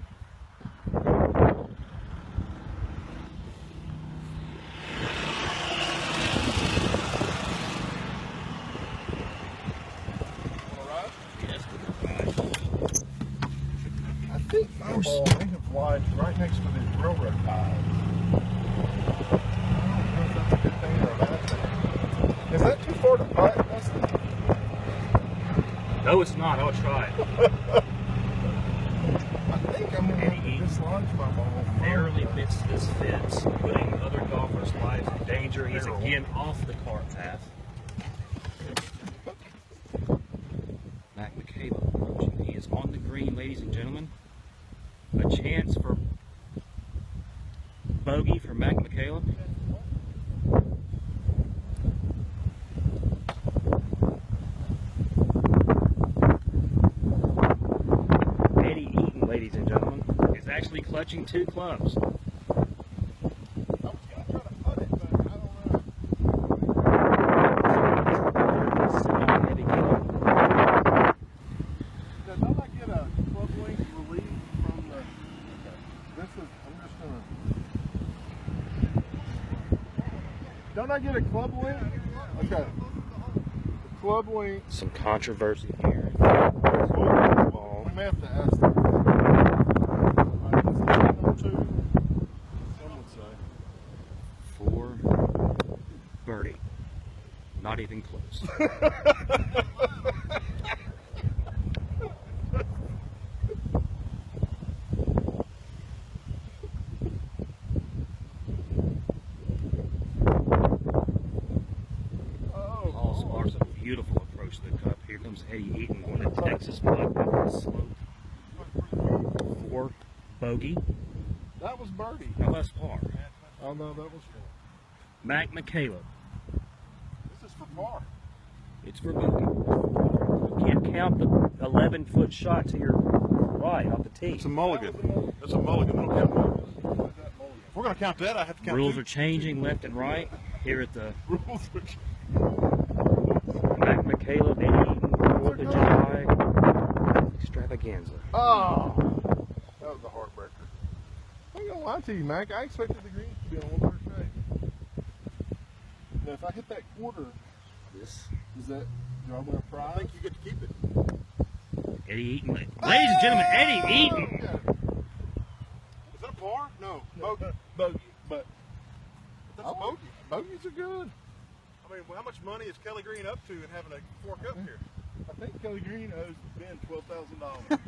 I think my ball may have lied right next to the railroad ties. I don't know if that's a good thing or a bad thing. Is that too far to putt, Dustin? No, it's not. I'll try it. I think I'm going to dislodge my ball. Narrowly missed this fence, putting other golfers' lives in danger. He's again off the cart path. Mac McCaleb approaching. He is on the green, ladies and gentlemen. A chance for bogey for Mac McCaleb. Eddie Eaton, ladies and gentlemen, is actually clutching 2 clubs. I was going to try to putt it, but I don't know. Don't I get a club length relief from the... Okay. I'm just going to... Don't I get a club length? Okay. The club length... Some controversy here. We may have to ask them. Number 2, some would say. For birdie. Not even close. Paul Sparks, a beautiful approach to the cup. Here comes Eddie Eaton on the Texas Blackwood slope. 4 bogey. That was birdie. No, that's par. Oh no, that was far. McCaleb. This is for par. It's for bogey. You can't count the 11-foot shot to your right off the tee. It's a mulligan. That's a mulligan. We don't count mulligans. If we're going to count that, I have to count Rules two. are changing left and right here at the Rules are McCaleb, Eddie Eaton, 4th of July Extravaganza. Oh, that was a heartbreaker. I ain't gonna lie to you, Mac. I expected the greens to be on a little better shape. Now, if I hit that quarter, This is that, do I win a prize? I think you get to keep it. Eddie Eaton, ladies and gentlemen, Eddie Eaton. Is that a par? No. Bogey. Bogey, but That's a bogey. bogeys are good. I mean, how much money is Kelly Green up to in having a fork up here? I think Kelly Green owes Ben $12,000.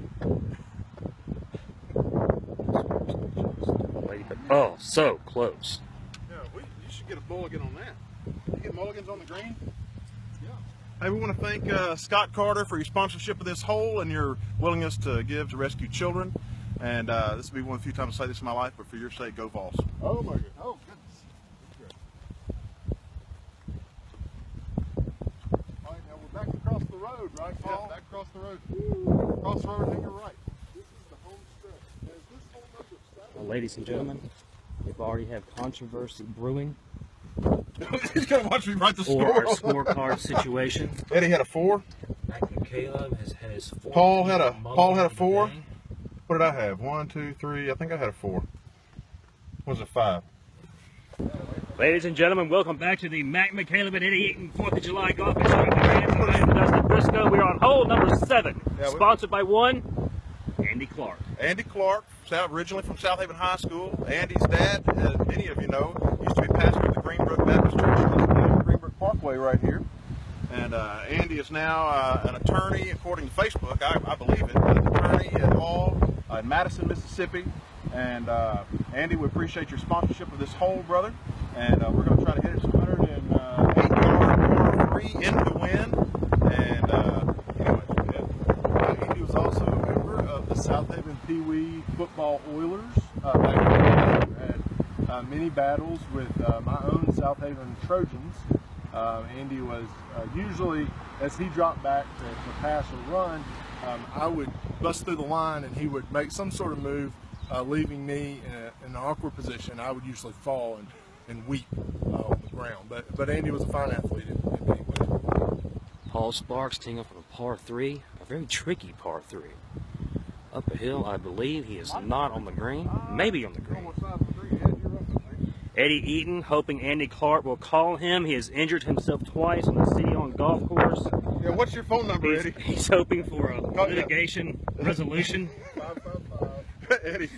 Oh, so close. Yeah, you should get a mulligan on that. You get mulligans on the green? Yeah. Hey, we want to thank Scott Carter for your sponsorship of this hole and your willingness to give to rescue children. And this will be one of the few times I say this in my life, but for your sake, go Vols. Oh my god. Oh goodness. All right, now we're back across the road, right, Paul? Yeah, back across the road. Across the road to your right. This is the home stretch. Now, is this hole number 7? Well, ladies and gentlemen, we've already have controversy brewing He's going to watch me write the for our score. scorecard situation. Eddie had a 4. McCaleb has had his 4. Paul had a 4. What did I have? 1, 2, 3. I think I had a 4. Was it 5? Ladies and gentlemen, welcome back to the McCaleb and Eddie Eaton 4th of July Golf Extravaganza. I am Dustin Briscoe. We are on hole number 7, sponsored by one, Andy Clark. Andy Clark, originally from South Haven High School. Andy's dad, as many of you know, used to be pastor of the Greenbrook Baptist Church on Greenbrook Parkway right here. And Andy is now an attorney, according to Facebook, I believe it, an attorney at law in Madison, Mississippi. And Andy, we appreciate your sponsorship of this hole, brother. And we're going to try to hit it 208-yard par 3 into the wind. And anyway, Andy was also a member of the South Haven Pee Wee football Oilers. Back in the day, had many battles with my own South Haven Trojans. Andy was usually, as he dropped back to pass or run, I would bust through the line and he would make some sort of move, leaving me in an awkward position. I would usually fall and weep on the ground. But Andy was a fine athlete in many ways. Paul Sparks teeing up on a par 3, a very tricky par 3. Up a hill, I believe he is not on the green, maybe on the green. Eddie Eaton hoping Andy Clark will call him. He has injured himself twice on the City-owned golf course. yeah, what's your phone number, Eddie? He's hoping for a litigation resolution. 555. Eddie,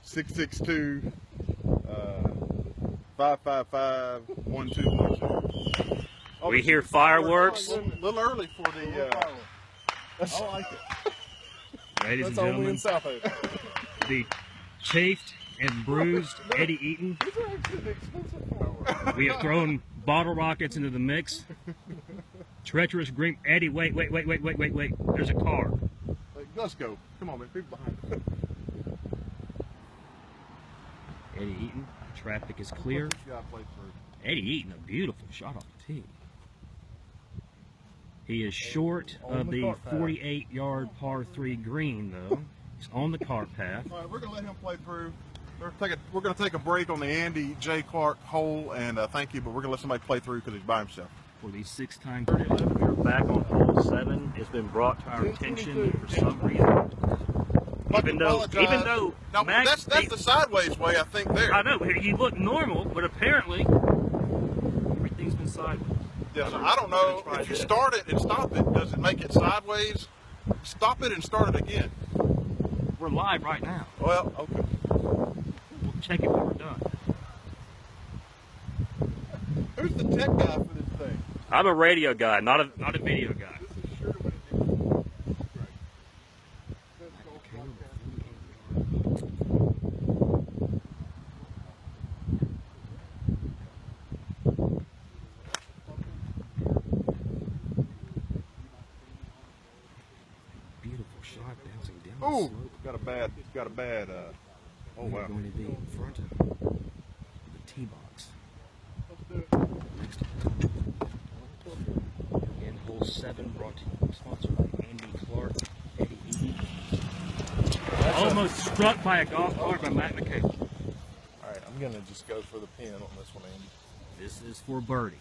662 555 1212. We hear fireworks. A little early for the. I like it. Ladies and That's only gentlemen, in South Haven. the chafed and bruised Eddie Eaton. These are actually the expensive fireworks. We have thrown bottle rockets into the mix. Treacherous green. Eddie, wait. There's a car. Let's go. Come on, man. People behind us. Eddie Eaton, traffic is clear. This guy played through. Eddie Eaton, a beautiful shot off the tee. He is short of the 48-yard par 3 green, though. He's on the cart path. All right, we're going to let him play through. We're going to take a break on the Andy J. Clark hole, and thank you, but we're going to let somebody play through because he's by himself. For the 6-time 30-11, we are back on hole 7. It's been brought to our attention for some reason. Even though now, Max, that's the sideways way, I think. There. I know he looked normal, but apparently everything's been sideways. Yeah, so I don't know if you start it and stop it. Does it make it sideways? Stop it and start it again. We're live right now. Well, okay. We'll check it when we're done. Who's the tech guy for this thing? I'm a radio guy, not a video guy. This is sure what it is. Right. Let's go shot bouncing down the Ooh, slope. got a bad. Oh We're wow. going to be in front of the tee box. Next to the top. Again, hole 7 brought to you, sponsored by Andy Clark, Eddie Eaton. Almost struck by a golf cart by Matt McCaleb. All right, I'm gonna just go for the pin on this one, Andy. This is for birdie.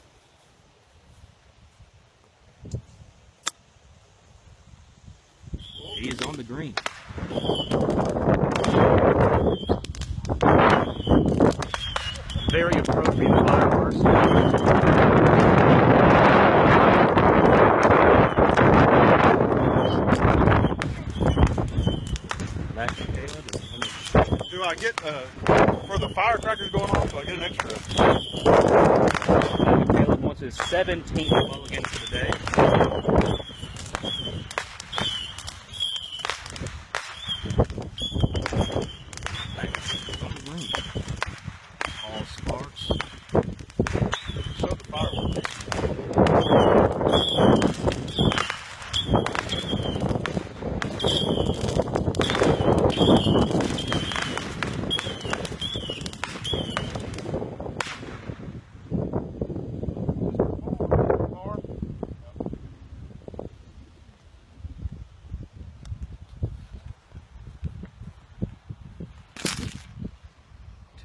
He is on the green. Very appropriate fireworks. Matt McCaleb is coming. Do I get for the firecrackers going off? Do I get an extra? Matt McCaleb wants his 17th mulligan for the day. All sparks. Show the fireworks.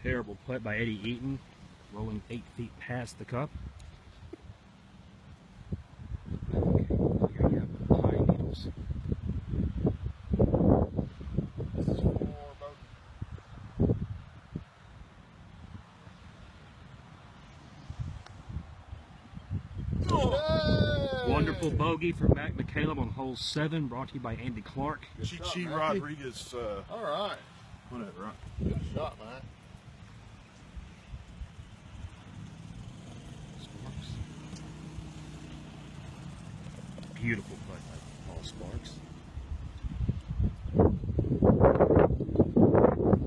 Terrible putt by Eddie Eaton, rolling 8 feet past the cup. Here you have the pine needles. This is for both. Wonderful bogey for Matt McCaleb on hole 7, brought to you by Andy Clark. Chi Rodriguez. All right. Whatever. Right? Good shot, man. Sparks. Beautiful putt by Paul Sparks. You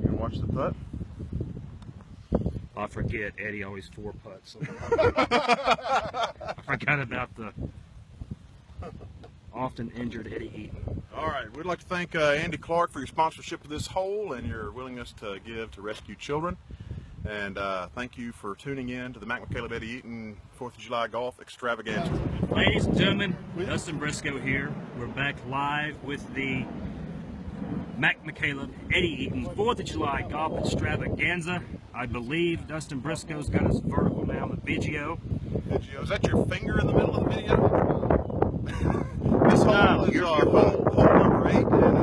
gonna watch the putt? I forget, Eddie always 4 putts. So I forgot about the often injured Eddie Eaton. All right, we'd like to thank Andy Clark for your sponsorship of this hole and your willingness to give to rescue children. And thank you for tuning in to the McCaleb Eddie Eaton 4th of July Golf Extravaganza. Ladies and gentlemen, Dustin Briscoe here. We're back live with the McCaleb Eddie Eaton 4th of July Golf Extravaganza. I believe Dustin Briscoe's got us vertical now on the video. Is that your finger in the middle of the video? This hole is hole number 8, and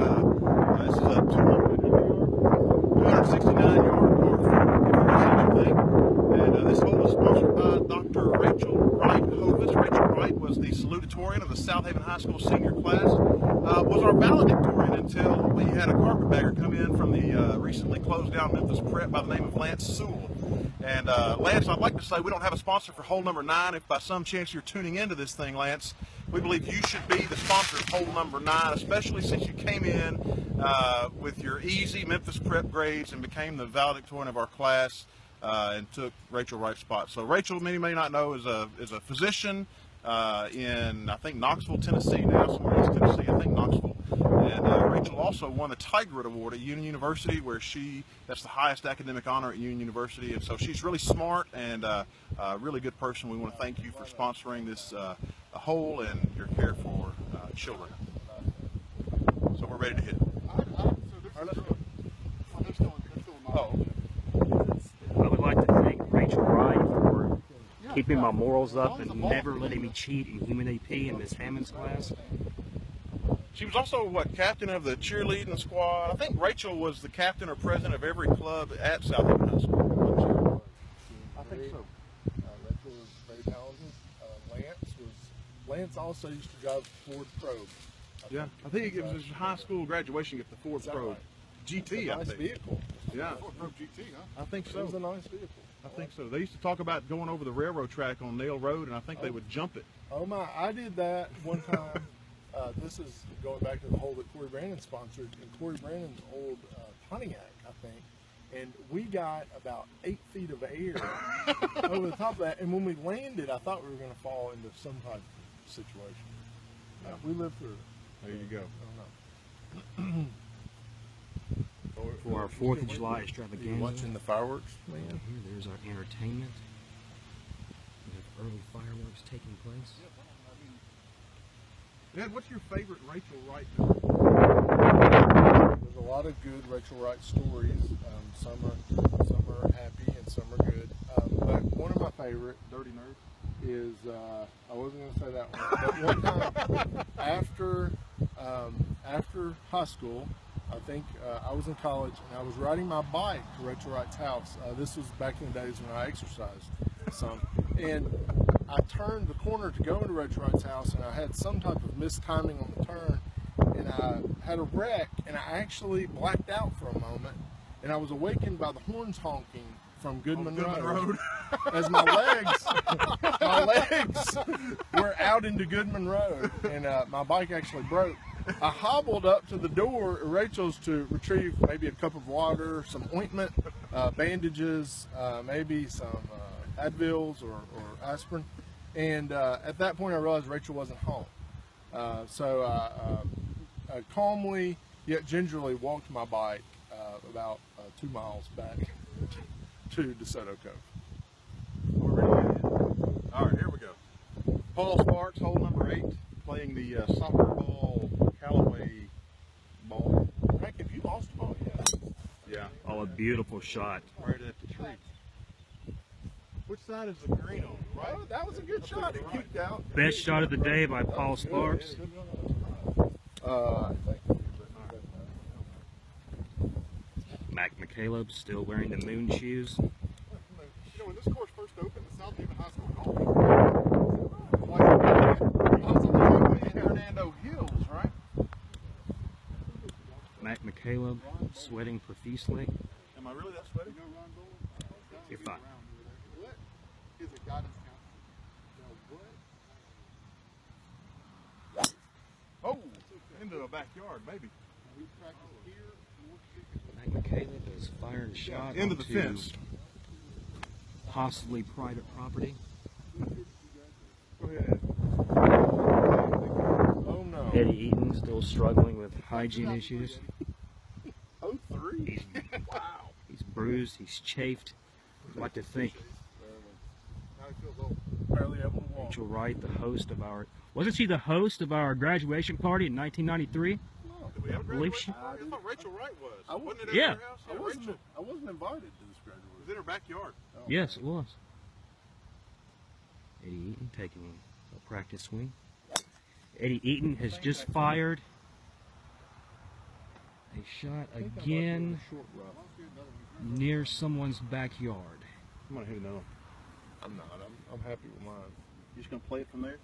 this is a 269-yard par 4 thing. And this hole is sponsored by Dr. Rachel Wright Hovis. Rachel Wright was the salutatorian of the South Haven High School senior class. Was our valedictorian until we had a carpetbagger come in from the recently closed down Memphis Prep by the name of Lance Sewell. And Lance, I'd like to say we don't have a sponsor for hole number 9. If by some chance you're tuning into this thing, Lance, we believe you should be the sponsor of hole number 9, especially since you came in with your easy Memphis Prep grades and became the valedictorian of our class and took Rachel Wright's spot. So Rachel, many may not know, is a physician in, I think, Knoxville, Tennessee now, somewhere in East Tennessee, I think Knoxville. And Rachel also won the Tigrit Award at Union University, where that's the highest academic honor at Union University. And so she's really smart and a really good person. We want to thank you for sponsoring this hole and your care for children. So we're ready to hit. I would like to thank Rachel Wright for keeping my morals up and never letting me cheat in Human AP in Miss Hammond's class. She was also, captain of the cheerleading squad. I think Rachel was the captain or president of every club at South Haven High School. I think so. Rachel was very talented. Lance also used to drive Ford Probe. I think it was his high school graduation gift, the Ford Probe GT, Nice vehicle. Yeah. Ford Probe GT, huh? I think It was so. a nice vehicle. I think so. They used to talk about going over the railroad track on Nail Road, and I think they would jump it. Oh my! I did that one time. This is going back to the hole that Corey Brandon sponsored, and Corey Brandon's old Pontiac, I think. And we got about 8 feet of air over the top of that. And when we landed, I thought we were going to fall into some type of situation. We lived through it. There you go. I don't know. for our 4th of July extravaganza. Watching the fireworks, man. Here, there's our entertainment. We have early fireworks taking place. Ed, what's your favorite Rachel Wright? There's a lot of good Rachel Wright stories. Some are happy and some are good. But one of my favorite, Dirty Nerd. is I wasn't going to say that one. But one time after high school, I think I was in college and I was riding my bike to Rachel Wright's house. This was back in the days when I exercised some, and I turned the corner to go into Rachel Wright's house, and I had some type of mistiming on the turn, and I had a wreck, and I actually blacked out for a moment, and I was awakened by the horns honking from Goodman Road. As my legs were out into Goodman Road, and my bike actually broke. I hobbled up to the door at Rachel's to retrieve maybe a cup of water, some ointment, bandages, maybe some Advils or aspirin. And at that point I realized Rachel wasn't home. So I calmly yet gingerly walked my bike about 2 miles back to DeSoto Cove. All right, here we go. Paul Sparks, hole number 8, playing the summer ball Callaway ball. Heck, if you lost a ball, yeah. Yeah, Oh, a beautiful shot. right at the tree. Which side is the green on? Right? Oh, that was a good shot. It kicked out. Best shot of the day by Paul Sparks. Mac McCaleb still wearing the moon shoes. You know, when this course first opened, the South Haven High School golf, like Hernando Hills, right? Mac McCaleb sweating profusely. Am I really that sweaty? You're fine. What is a guidance counselor? Oh, into the backyard, maybe. We practice here. Mac McCaleb is firing a shot Into the onto fence. possibly private property. Go ahead. Oh no. Eddie Eaton still struggling with hygiene issues. 03. Wow. He's bruised, he's chafed. I'd like to think Now he feels old. Barely able to walk. Rachel Wright, the host of our, wasn't she the host of our graduation party in 1993? Did we have a believe graduation she- party? I thought Rachel Wright was. I Wasn't it at Yeah. her house? I wasn't invited to this It was graduation. in her backyard. Yes, it was. Eddie Eaton taking a practice swing. Eddie Eaton has just fired a shot again Short rough. near someone's backyard. I'm gonna hit another. I'm not. I'm happy with mine. You just gonna play it from there?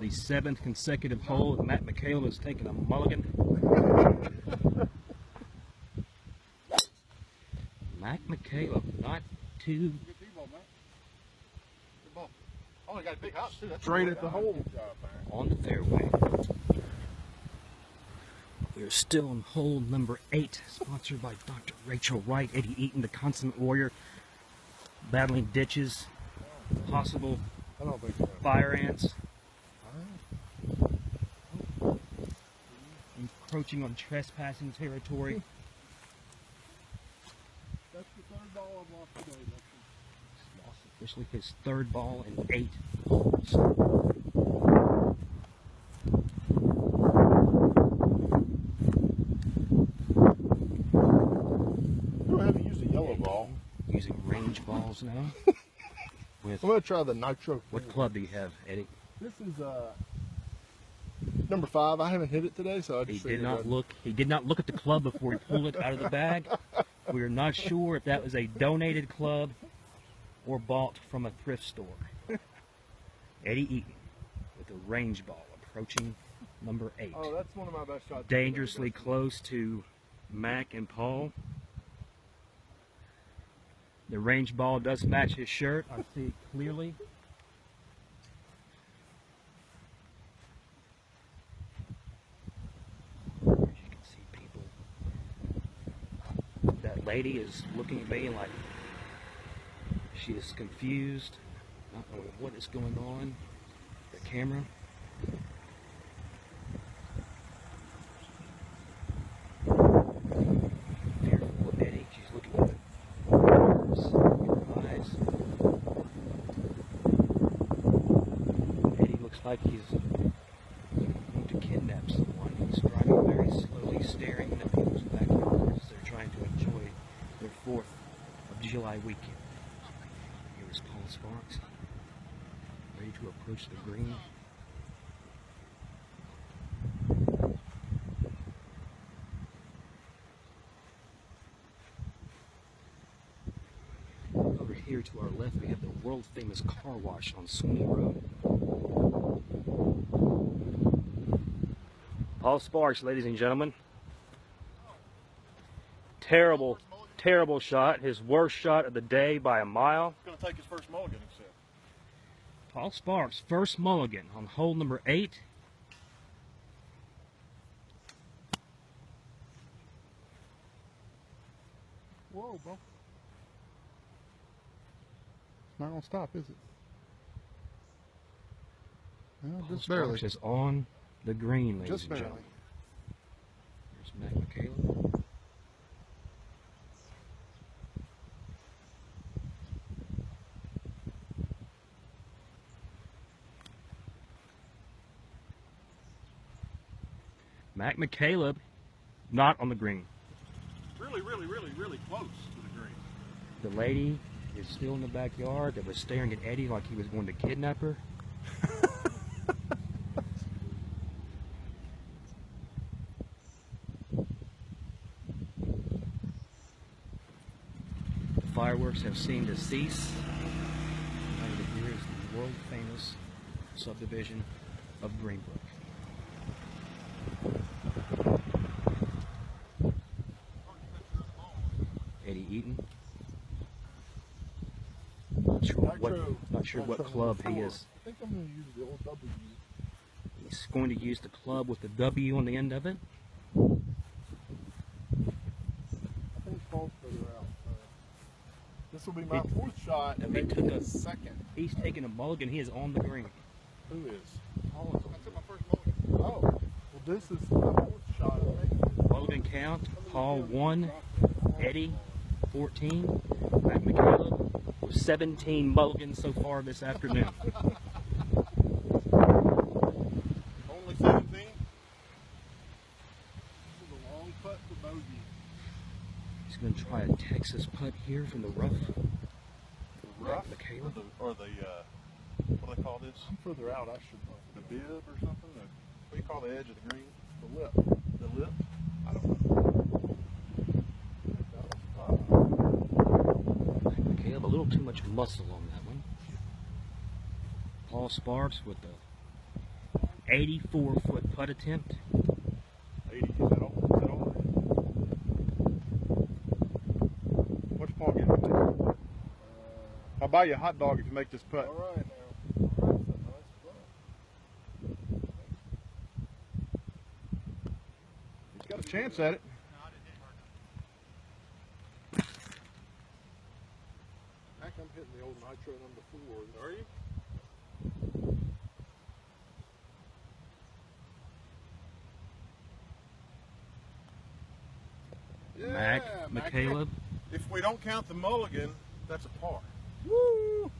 The 7th consecutive hole that Matt McCaleb has taken a mulligan. Mac McCaleb, not too Good tee-ball, man. Good ball. Oh, he got a big house, too. That's Straight at the hole. Good job, man. on the fairway. We're still on hole number 8, sponsored by Dr. Rachel Wright. Eddie Eaton, the consummate warrior, battling ditches, possible I don't think so. fire ants, encroaching on trespassing territory. That's the third ball I've lost today. Lost officially his 3rd ball in 8 holes. I haven't used a yellow ball. Using range balls now. With I'm gonna try the nitro. what club do you have, Eddie? This is number 5. I haven't hit it today, so I He just did figured not I'd- look. He did not look at the club before he pulled it out of the bag. We are not sure if that was a donated club or bought from a thrift store. Eddie Eaton with a range ball approaching number 8, Oh, that's one of my best shots. dangerously close to Mac and Paul. The range ball does match his shirt. I see it clearly. As you can see, people. That lady is looking at me like she is confused, not knowing what is going on. The camera. like he's going to kidnap someone. He's driving very slowly, staring into people's backyards as they're trying to enjoy their 4th of July weekend. Here is Paul Sparks, ready to approach the green. Over here to our left, we have the world-famous car wash on Sweeney Road. Paul Sparks, ladies and gentlemen. Terrible, terrible shot. His worst shot of the day by a mile. He's going to take his first mulligan, he said. Paul Sparks, first mulligan on hole number 8. Whoa, bro. It's not gonna stop, is it? No, Paul just barely. Sparks is on the green, ladies Just and barely. gentlemen. There's Mac McCaleb. Mac McCaleb, not on the green. Really, really, really, really close to the green. The lady is still in the backyard that was staring at Eddie like he was going to kidnap her. The fireworks have seemed to cease. And over here is the world famous subdivision of Greenbrook. Eddie Eaton. Not sure what club he is. I think I'm gonna use the old W. He's going to use the club with the W on the end of it. I think Paul's further out. This will be my 4th shot, and He maybe took a a- 2nd. He's taking a mulligan. He is on the green. Who is? I took my first mulligan. Oh, well, this is my 4th shot. I think. Mulligan count. Paul 1, Eddie 14, Mac McCaleb with 17 mulligans so far this afternoon. Only 17? This is a long putt for bogey. He's going to try a Texas putt here from the rough. Rough? McCaleb. Or the what do they call this? I'm further out. I should know. The bib or something? What do you call the edge of the green? The lip. The lip? I don't know. Mac McCaleb, a little too much muscle on that one. Paul Sparks with the 84-foot putt attempt. 80, is that all? Is that all? What's Paul getting to? I'll buy you a hot dog if you make this putt. All right now. All right, that's a nice putt. He's got a chance at it. Heck, I'm hitting the old nitro number 4. Are you? Mac McCaleb. If we don't count the mulligan, that's a par. Woo!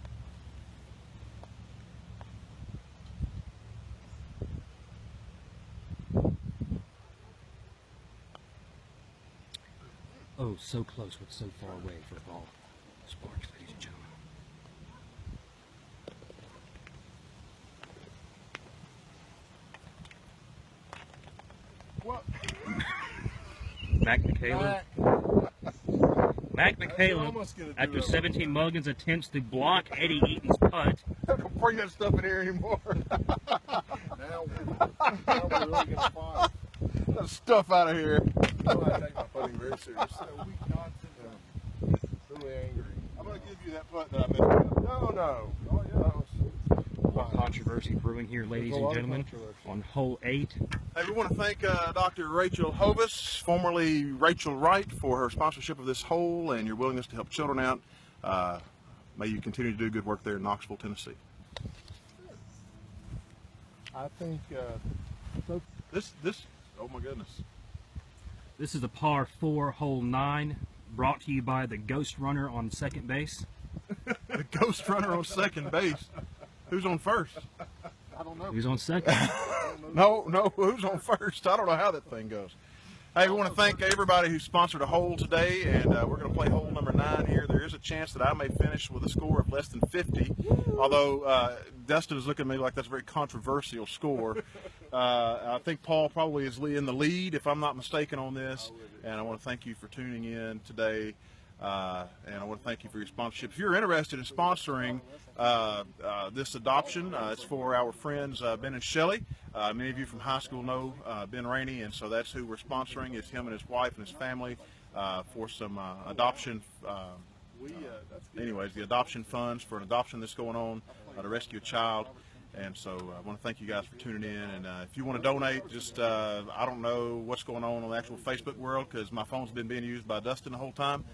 Oh, so close but so far away for Paul Sparks, ladies and gentlemen. What? Mac McCaleb. Mac McCaleb, almost gonna do after it. 17 mulligans, attempts to block Eddie Eaton's putt. Don't bring that stuff in here anymore. Now we're really gonna find. That stuff out of here. I take my putting very seriously. Really angry. I'm going to give you that putt that I missed. No. Oh yeah. That was Controversy brewing here, ladies and gentlemen, on hole 8. Hey, we want to thank Dr. Rachel Hovis, formerly Rachel Wright, for her sponsorship of this hole and your willingness to help children out. May you continue to do good work there in Knoxville, Tennessee. I think This, oh my goodness. This is a par 4, hole 9, brought to you by the Ghost Runner on second base. The ghost runner on second base. Who's on first? I don't Who's on second? No, who's on first? I don't know how that thing goes. Hey, we want to thank everybody who sponsored a hole today, and we're going to play hole number 9 here. There is a chance that I may finish with a score of less than 50, although Dustin is looking at me like that's a very controversial score. I think Paul probably is in the lead, if I'm not mistaken, on this, and I want to thank you for tuning in today. And I want to thank you for your sponsorship. If you're interested in sponsoring this adoption, it's for our friends Ben and Shelley. Many of you from high school know Ben Rainey, and so that's who we're sponsoring. It's him and his wife and his family for some adoption. Anyways, the adoption funds for an adoption that's going on to rescue a child. And so I want to thank you guys for tuning in. And if you want to donate, just I don't know what's going on the actual Facebook world because my phone's been being used by Dustin the whole time.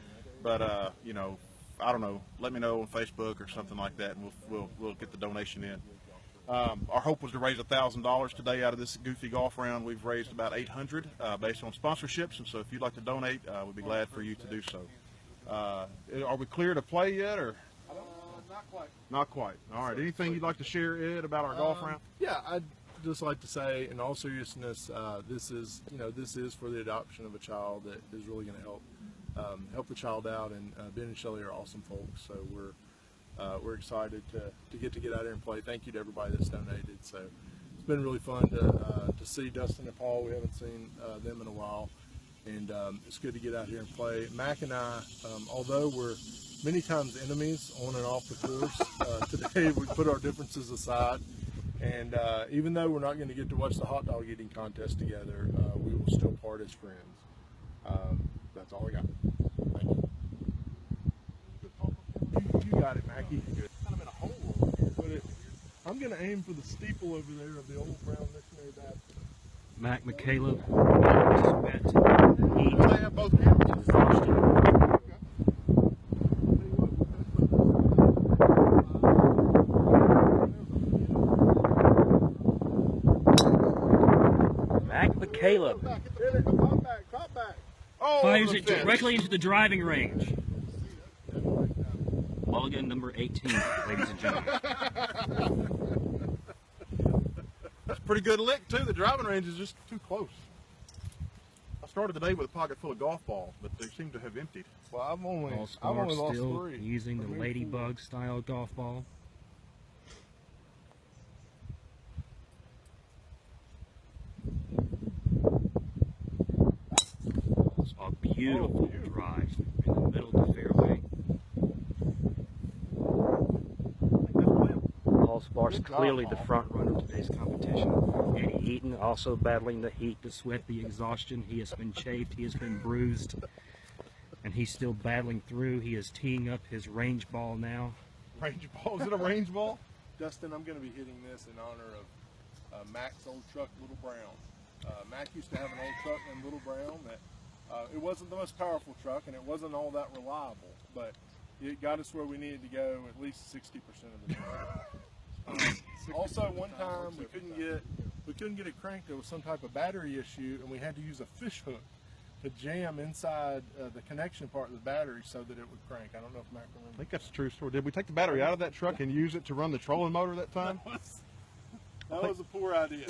But you know, I don't know. Let me know on Facebook or something like that, and we'll get the donation in. Our hope was to raise $1,000 today out of this goofy golf round. We've raised about $800 based on sponsorships, and so if you'd like to donate, we'd be glad for you to do so. Are we clear to play yet, or? Not quite. Not quite. All right. Anything you'd like to share, Ed, about our golf round? Yeah, I'd just like to say, in all seriousness, this is for the adoption of a child that is really going to help the child out. And Ben and Shelley are awesome folks, so we're excited to get out here and play. Thank you to everybody that's donated. So it's been really fun to see Dustin and Paul. We haven't seen them in a while, and it's good to get out here and play. Mac and I, although we're many times enemies on and off the course, today we put our differences aside, and even though we're not going to get to watch the hot dog eating contest together, we will still part as friends. That's all I got. Thank you. You got it, Mackie. Kind of in a hole over here. I'm going to aim for the steeple over there of the old brown missionary Baptist. Mac McCaleb, They have both cameras. Mac McCaleb Top back. Oh, fires over it the fence. directly into the driving range. Mulligan number 18, ladies and gentlemen. That's a pretty good lick, too. The driving range is just too close. I started the day with a pocket full of golf balls, but they seem to have emptied. Well, I've only All lost still 3. using the ladybug style golf ball. It's a beautiful drive in the middle of the fairway. Paul Sparks clearly the front runner of today's competition. Eddie Eaton also battling the heat, the sweat, the exhaustion. He has been chafed, he has been bruised, and he's still battling through. He is teeing up his range ball now. Range ball? Is it a range ball? Dustin, I'm going to be hitting this in honor of Mac's old truck, Little Brown. Mac used to have an old truck named Little Brown that it wasn't the most powerful truck and it wasn't all that reliable, but it got us where we needed to go at least 60% of the time. Also, one time we couldn't get it cranked. There was some type of battery issue, and we had to use a fish hook to jam inside the connection part of the battery so that it would crank. I don't know if Mac remembers. I think that's a true story. Did we take the battery out of that truck and use it to run the trolling motor that time? That was a poor idea.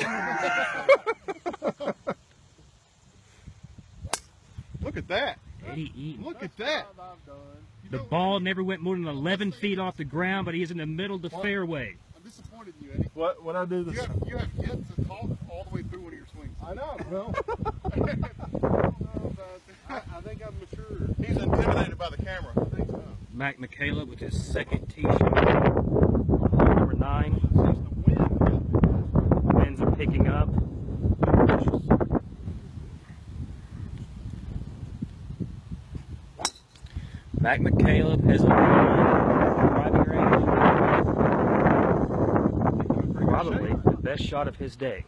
Look at that. Eddie Eaton. Look at that. The ball never went more than 11 feet off the ground, but he is in the middle of the fairway. I'm disappointed in you, Eddie. What I do this? You have yet to talk all the way through one of your swings. I know. Well, I think I'm mature. He's intimidated by the camera. I think so. Mac McCaleb with his second tee shot. Number 9. Winds are picking up. Mac McCaleb has a driving range. Probably the best shot of his day.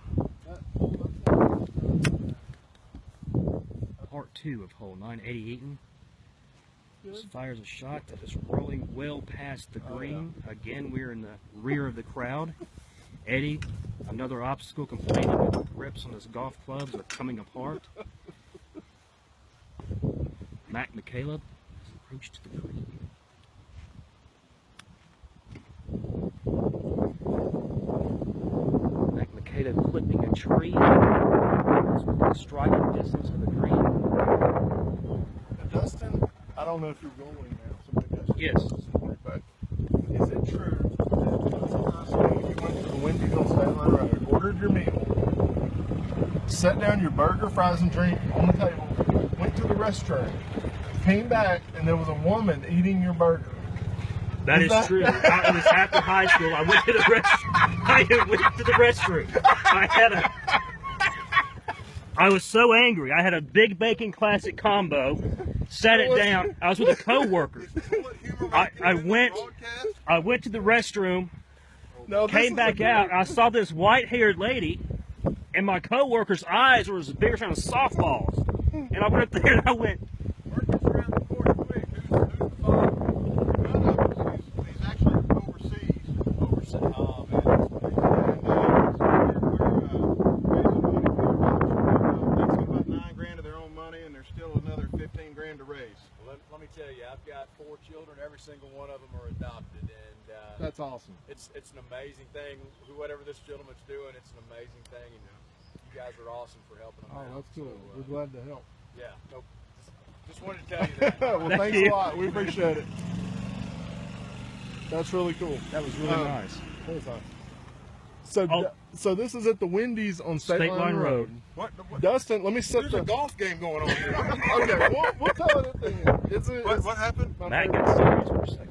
Part 2 of hole 9, Eddie Eaton. Just fires a shot that is rolling well past the green. Again, we're in the rear of the crowd. Eddie, another obstacle, complaining that the grips on his golf clubs are coming apart. Mac McCaleb has approached the green. that tree is within striking distance of the green. Dustin, I don't know if you're rolling now, so maybe I should Yes. but is it true that you went to the Windy Hill State Line Road, ordered your meal, set down your burger, fries, and drink on the table, went to the restroom, came back, and there was a woman eating your burger? That is true. It was after high school. I went to the restroom. I was so angry. I had a Big Bacon Classic combo. Sat it down. I was with a coworker. I went to the restroom. Came back out. I saw this white-haired lady, and my coworker's eyes were as big as kind of softballs. And I went up there and I went. Let me tell you, I've got 4 children. Every single one of them are adopted, and that's awesome. It's an amazing thing. Whatever this gentleman's doing, it's an amazing thing. And you guys are awesome for helping them out. Oh, that's cool. So, we're glad to help. Yeah. Nope. Just wanted to tell you that. Well, thanks a lot. We appreciate it. That's really cool. That was really nice. That was nice. So, so this is at the Wendy's on State Line Road. What? Dustin, let me set There's the a golf game going on here. Okay, we'll tell it at the end. What happened? Matt got serious for a second.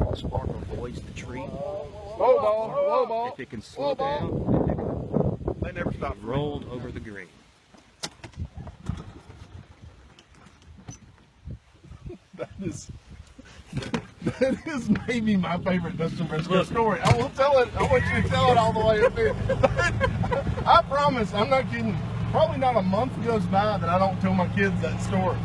All Sparkle avoids the tree. Low ball. If it can slow down, They never stop. it rolled over the green. That is maybe my favorite Dustin Briscoe story. I will tell it. I want you to tell it all the way up here. I promise, I'm not kidding. Probably not a month goes by that I don't tell my kids that story.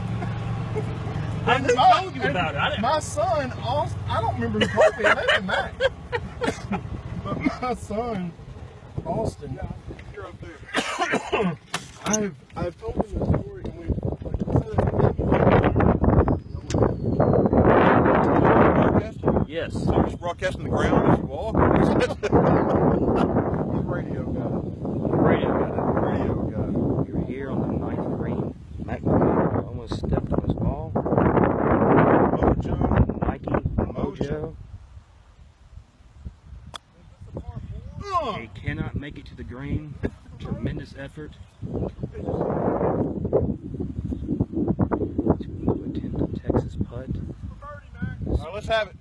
I just told you about it. My son, Austin, I don't remember who told me. Maybe Matt. But my son, Austin, You're up there. I've told him the story, and we Yes. So you're just broadcasting the ground as you walk? radio guy. Radio. Radio guy. You're here on the 9th green. McCaleb almost stepped on his ball. Mojo. Nike Mojo. He cannot make it to the green. Tremendous effort. To attempt a Texas putt. All right, let's have it.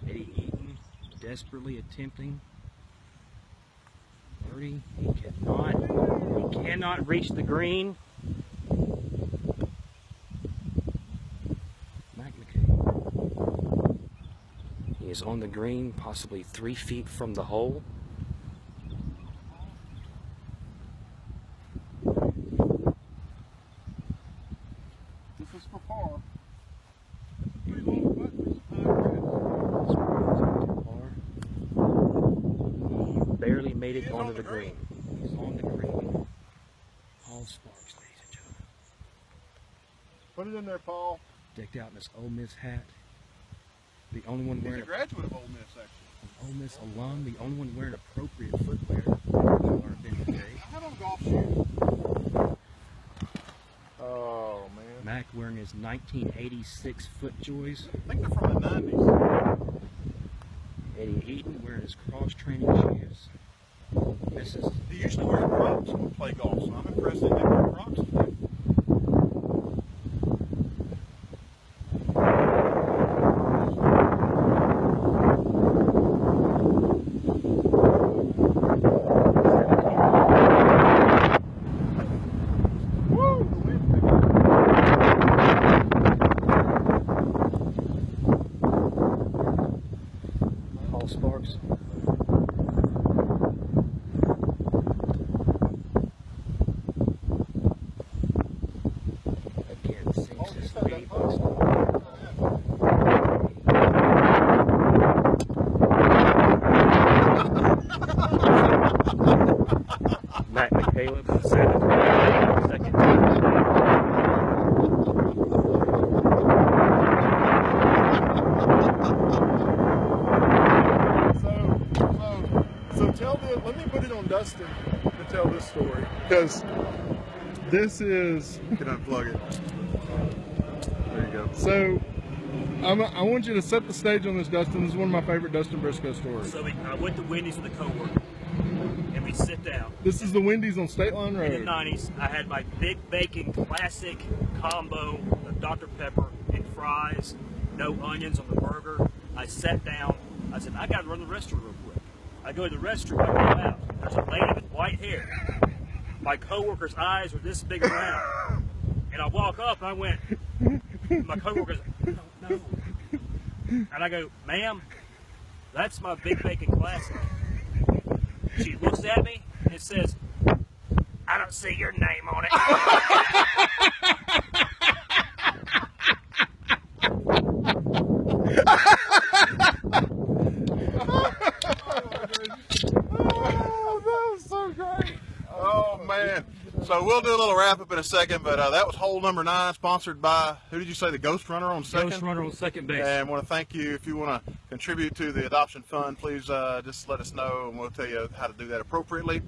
Eaton desperately attempting birdie. He cannot reach the green. McCaleb. He is on the green, possibly 3 feet from the hole. This is for par. Barely made it onto the green. He's on the green. Paul Sparks, ladies and gentlemen. Put it in there, Paul. Decked out in his Ole Miss hat. The only one He's wearing a graduate of Ole Miss, actually. an Ole Miss alum. The only one wearing appropriate footwear in our event today. I have on golf shoes. Oh, man. Mac wearing his 1986 FootJoys. I think they're from the 90s. Eddie Eaton wearing his cross-training shoes. Misses. He used to wear Crocs when we play golf, so I'm impressed that he didn't wear Crocs today. Paul Sparks. Again, sinks his 3 bucks. Matt McCaleb on second. put it on Dustin to tell this story, because this is. You can unplug it. There you go. So, I want you to set the stage on this, Dustin. This is one of my favorite Dustin Briscoe stories. So I went to Wendy's with a coworker, and we sit down. This is the Wendy's on State Line Road. In the 90s, I had my Big Bacon Classic combo of Dr. Pepper and fries, no onions on the burger. I sat down. I said, I got to run to the restroom real quick. I go to the restroom. I come out. There's a lady with white hair. My coworker's eyes were this big around. And I walk up and I went, my coworker's, no. And I go, ma'am, that's my Big Bacon Classic. She looks at me and says, I don't see your name on it. Oh, that was so great. Oh man. So we'll do a little wrap up in a second, but that was hole number 9, sponsored by, who did you say, the Ghost Runner on second? Ghost Runner on second base. And want to thank you. If you want to contribute to the adoption fund, please just let us know, and we'll tell you how to do that appropriately.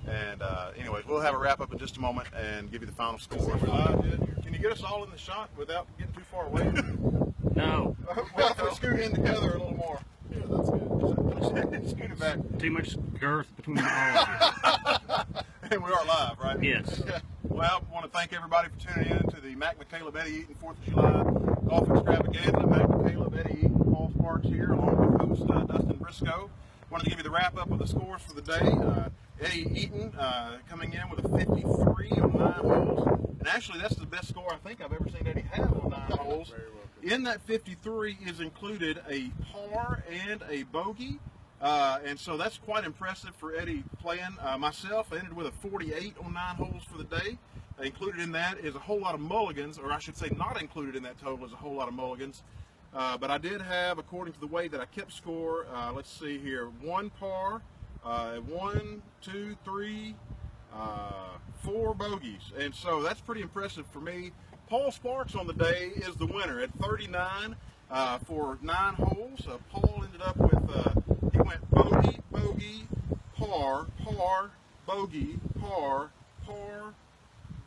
And anyways, we'll have a wrap up in just a moment and give you the final score. Can you get us all in the shot without getting too far away? No. Well, if we scoot in together a little more. Yeah, that's good. Scoot it back. Too much girth between the balls. And we are live, right? Yes. Well, I want to thank everybody for tuning in to the McCaleb, Eddie Eaton 4th of July Golf Extravaganza. McCaleb, Eddie Eaton, Paul Sparks here, along with host Dustin Briscoe. Wanted to give you the wrap up of the scores for the day. Eddie Eaton coming in with a 53 on 9 holes. And actually, that's the best score I think I've ever seen Eddie have on 9 holes. In that 53 is included a par and a bogey. And so that's quite impressive for Eddie playing. Myself, I ended with a 48 on 9 holes for the day. Included in that is a whole lot of mulligans, or I should say not included in that total is a whole lot of mulligans. But I did have, according to the way that I kept score, let's see here, 1 par, 1, 2, 3, 4 bogeys. And so that's pretty impressive for me. Paul Sparks on the day is the winner at 39 for 9 holes. Paul ended up with, he went bogey, bogey, par, par, bogey, par, par,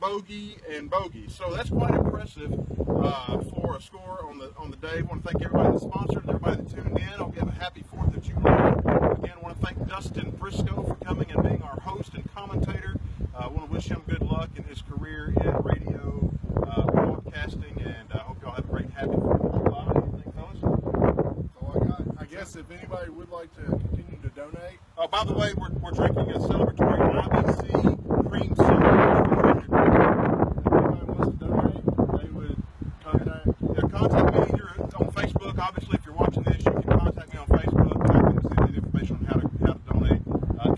bogey, and bogey. So that's quite impressive for a score on the day. I want to thank everybody that sponsored, everybody that tuned in. I'll give a happy 4th of July. Again, I want to thank Dustin Briscoe for coming and being our host and commentator. I want to wish him good luck in his career in radio broadcasting, and I hope y'all have a great, happy 4th of July. Anything, fellas? Oh, I got. I guess if anybody would like to continue to donate. Oh, by the way, we're drinking a celebratory IBC cream soda. If anybody wants to donate, they would Contact me either on Facebook. Obviously, if you're watching this, you can contact me on Facebook. I can send you the information on how to donate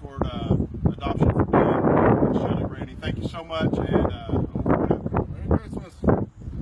toward adoption for Ben and Shelley Randy. Thank you so much, and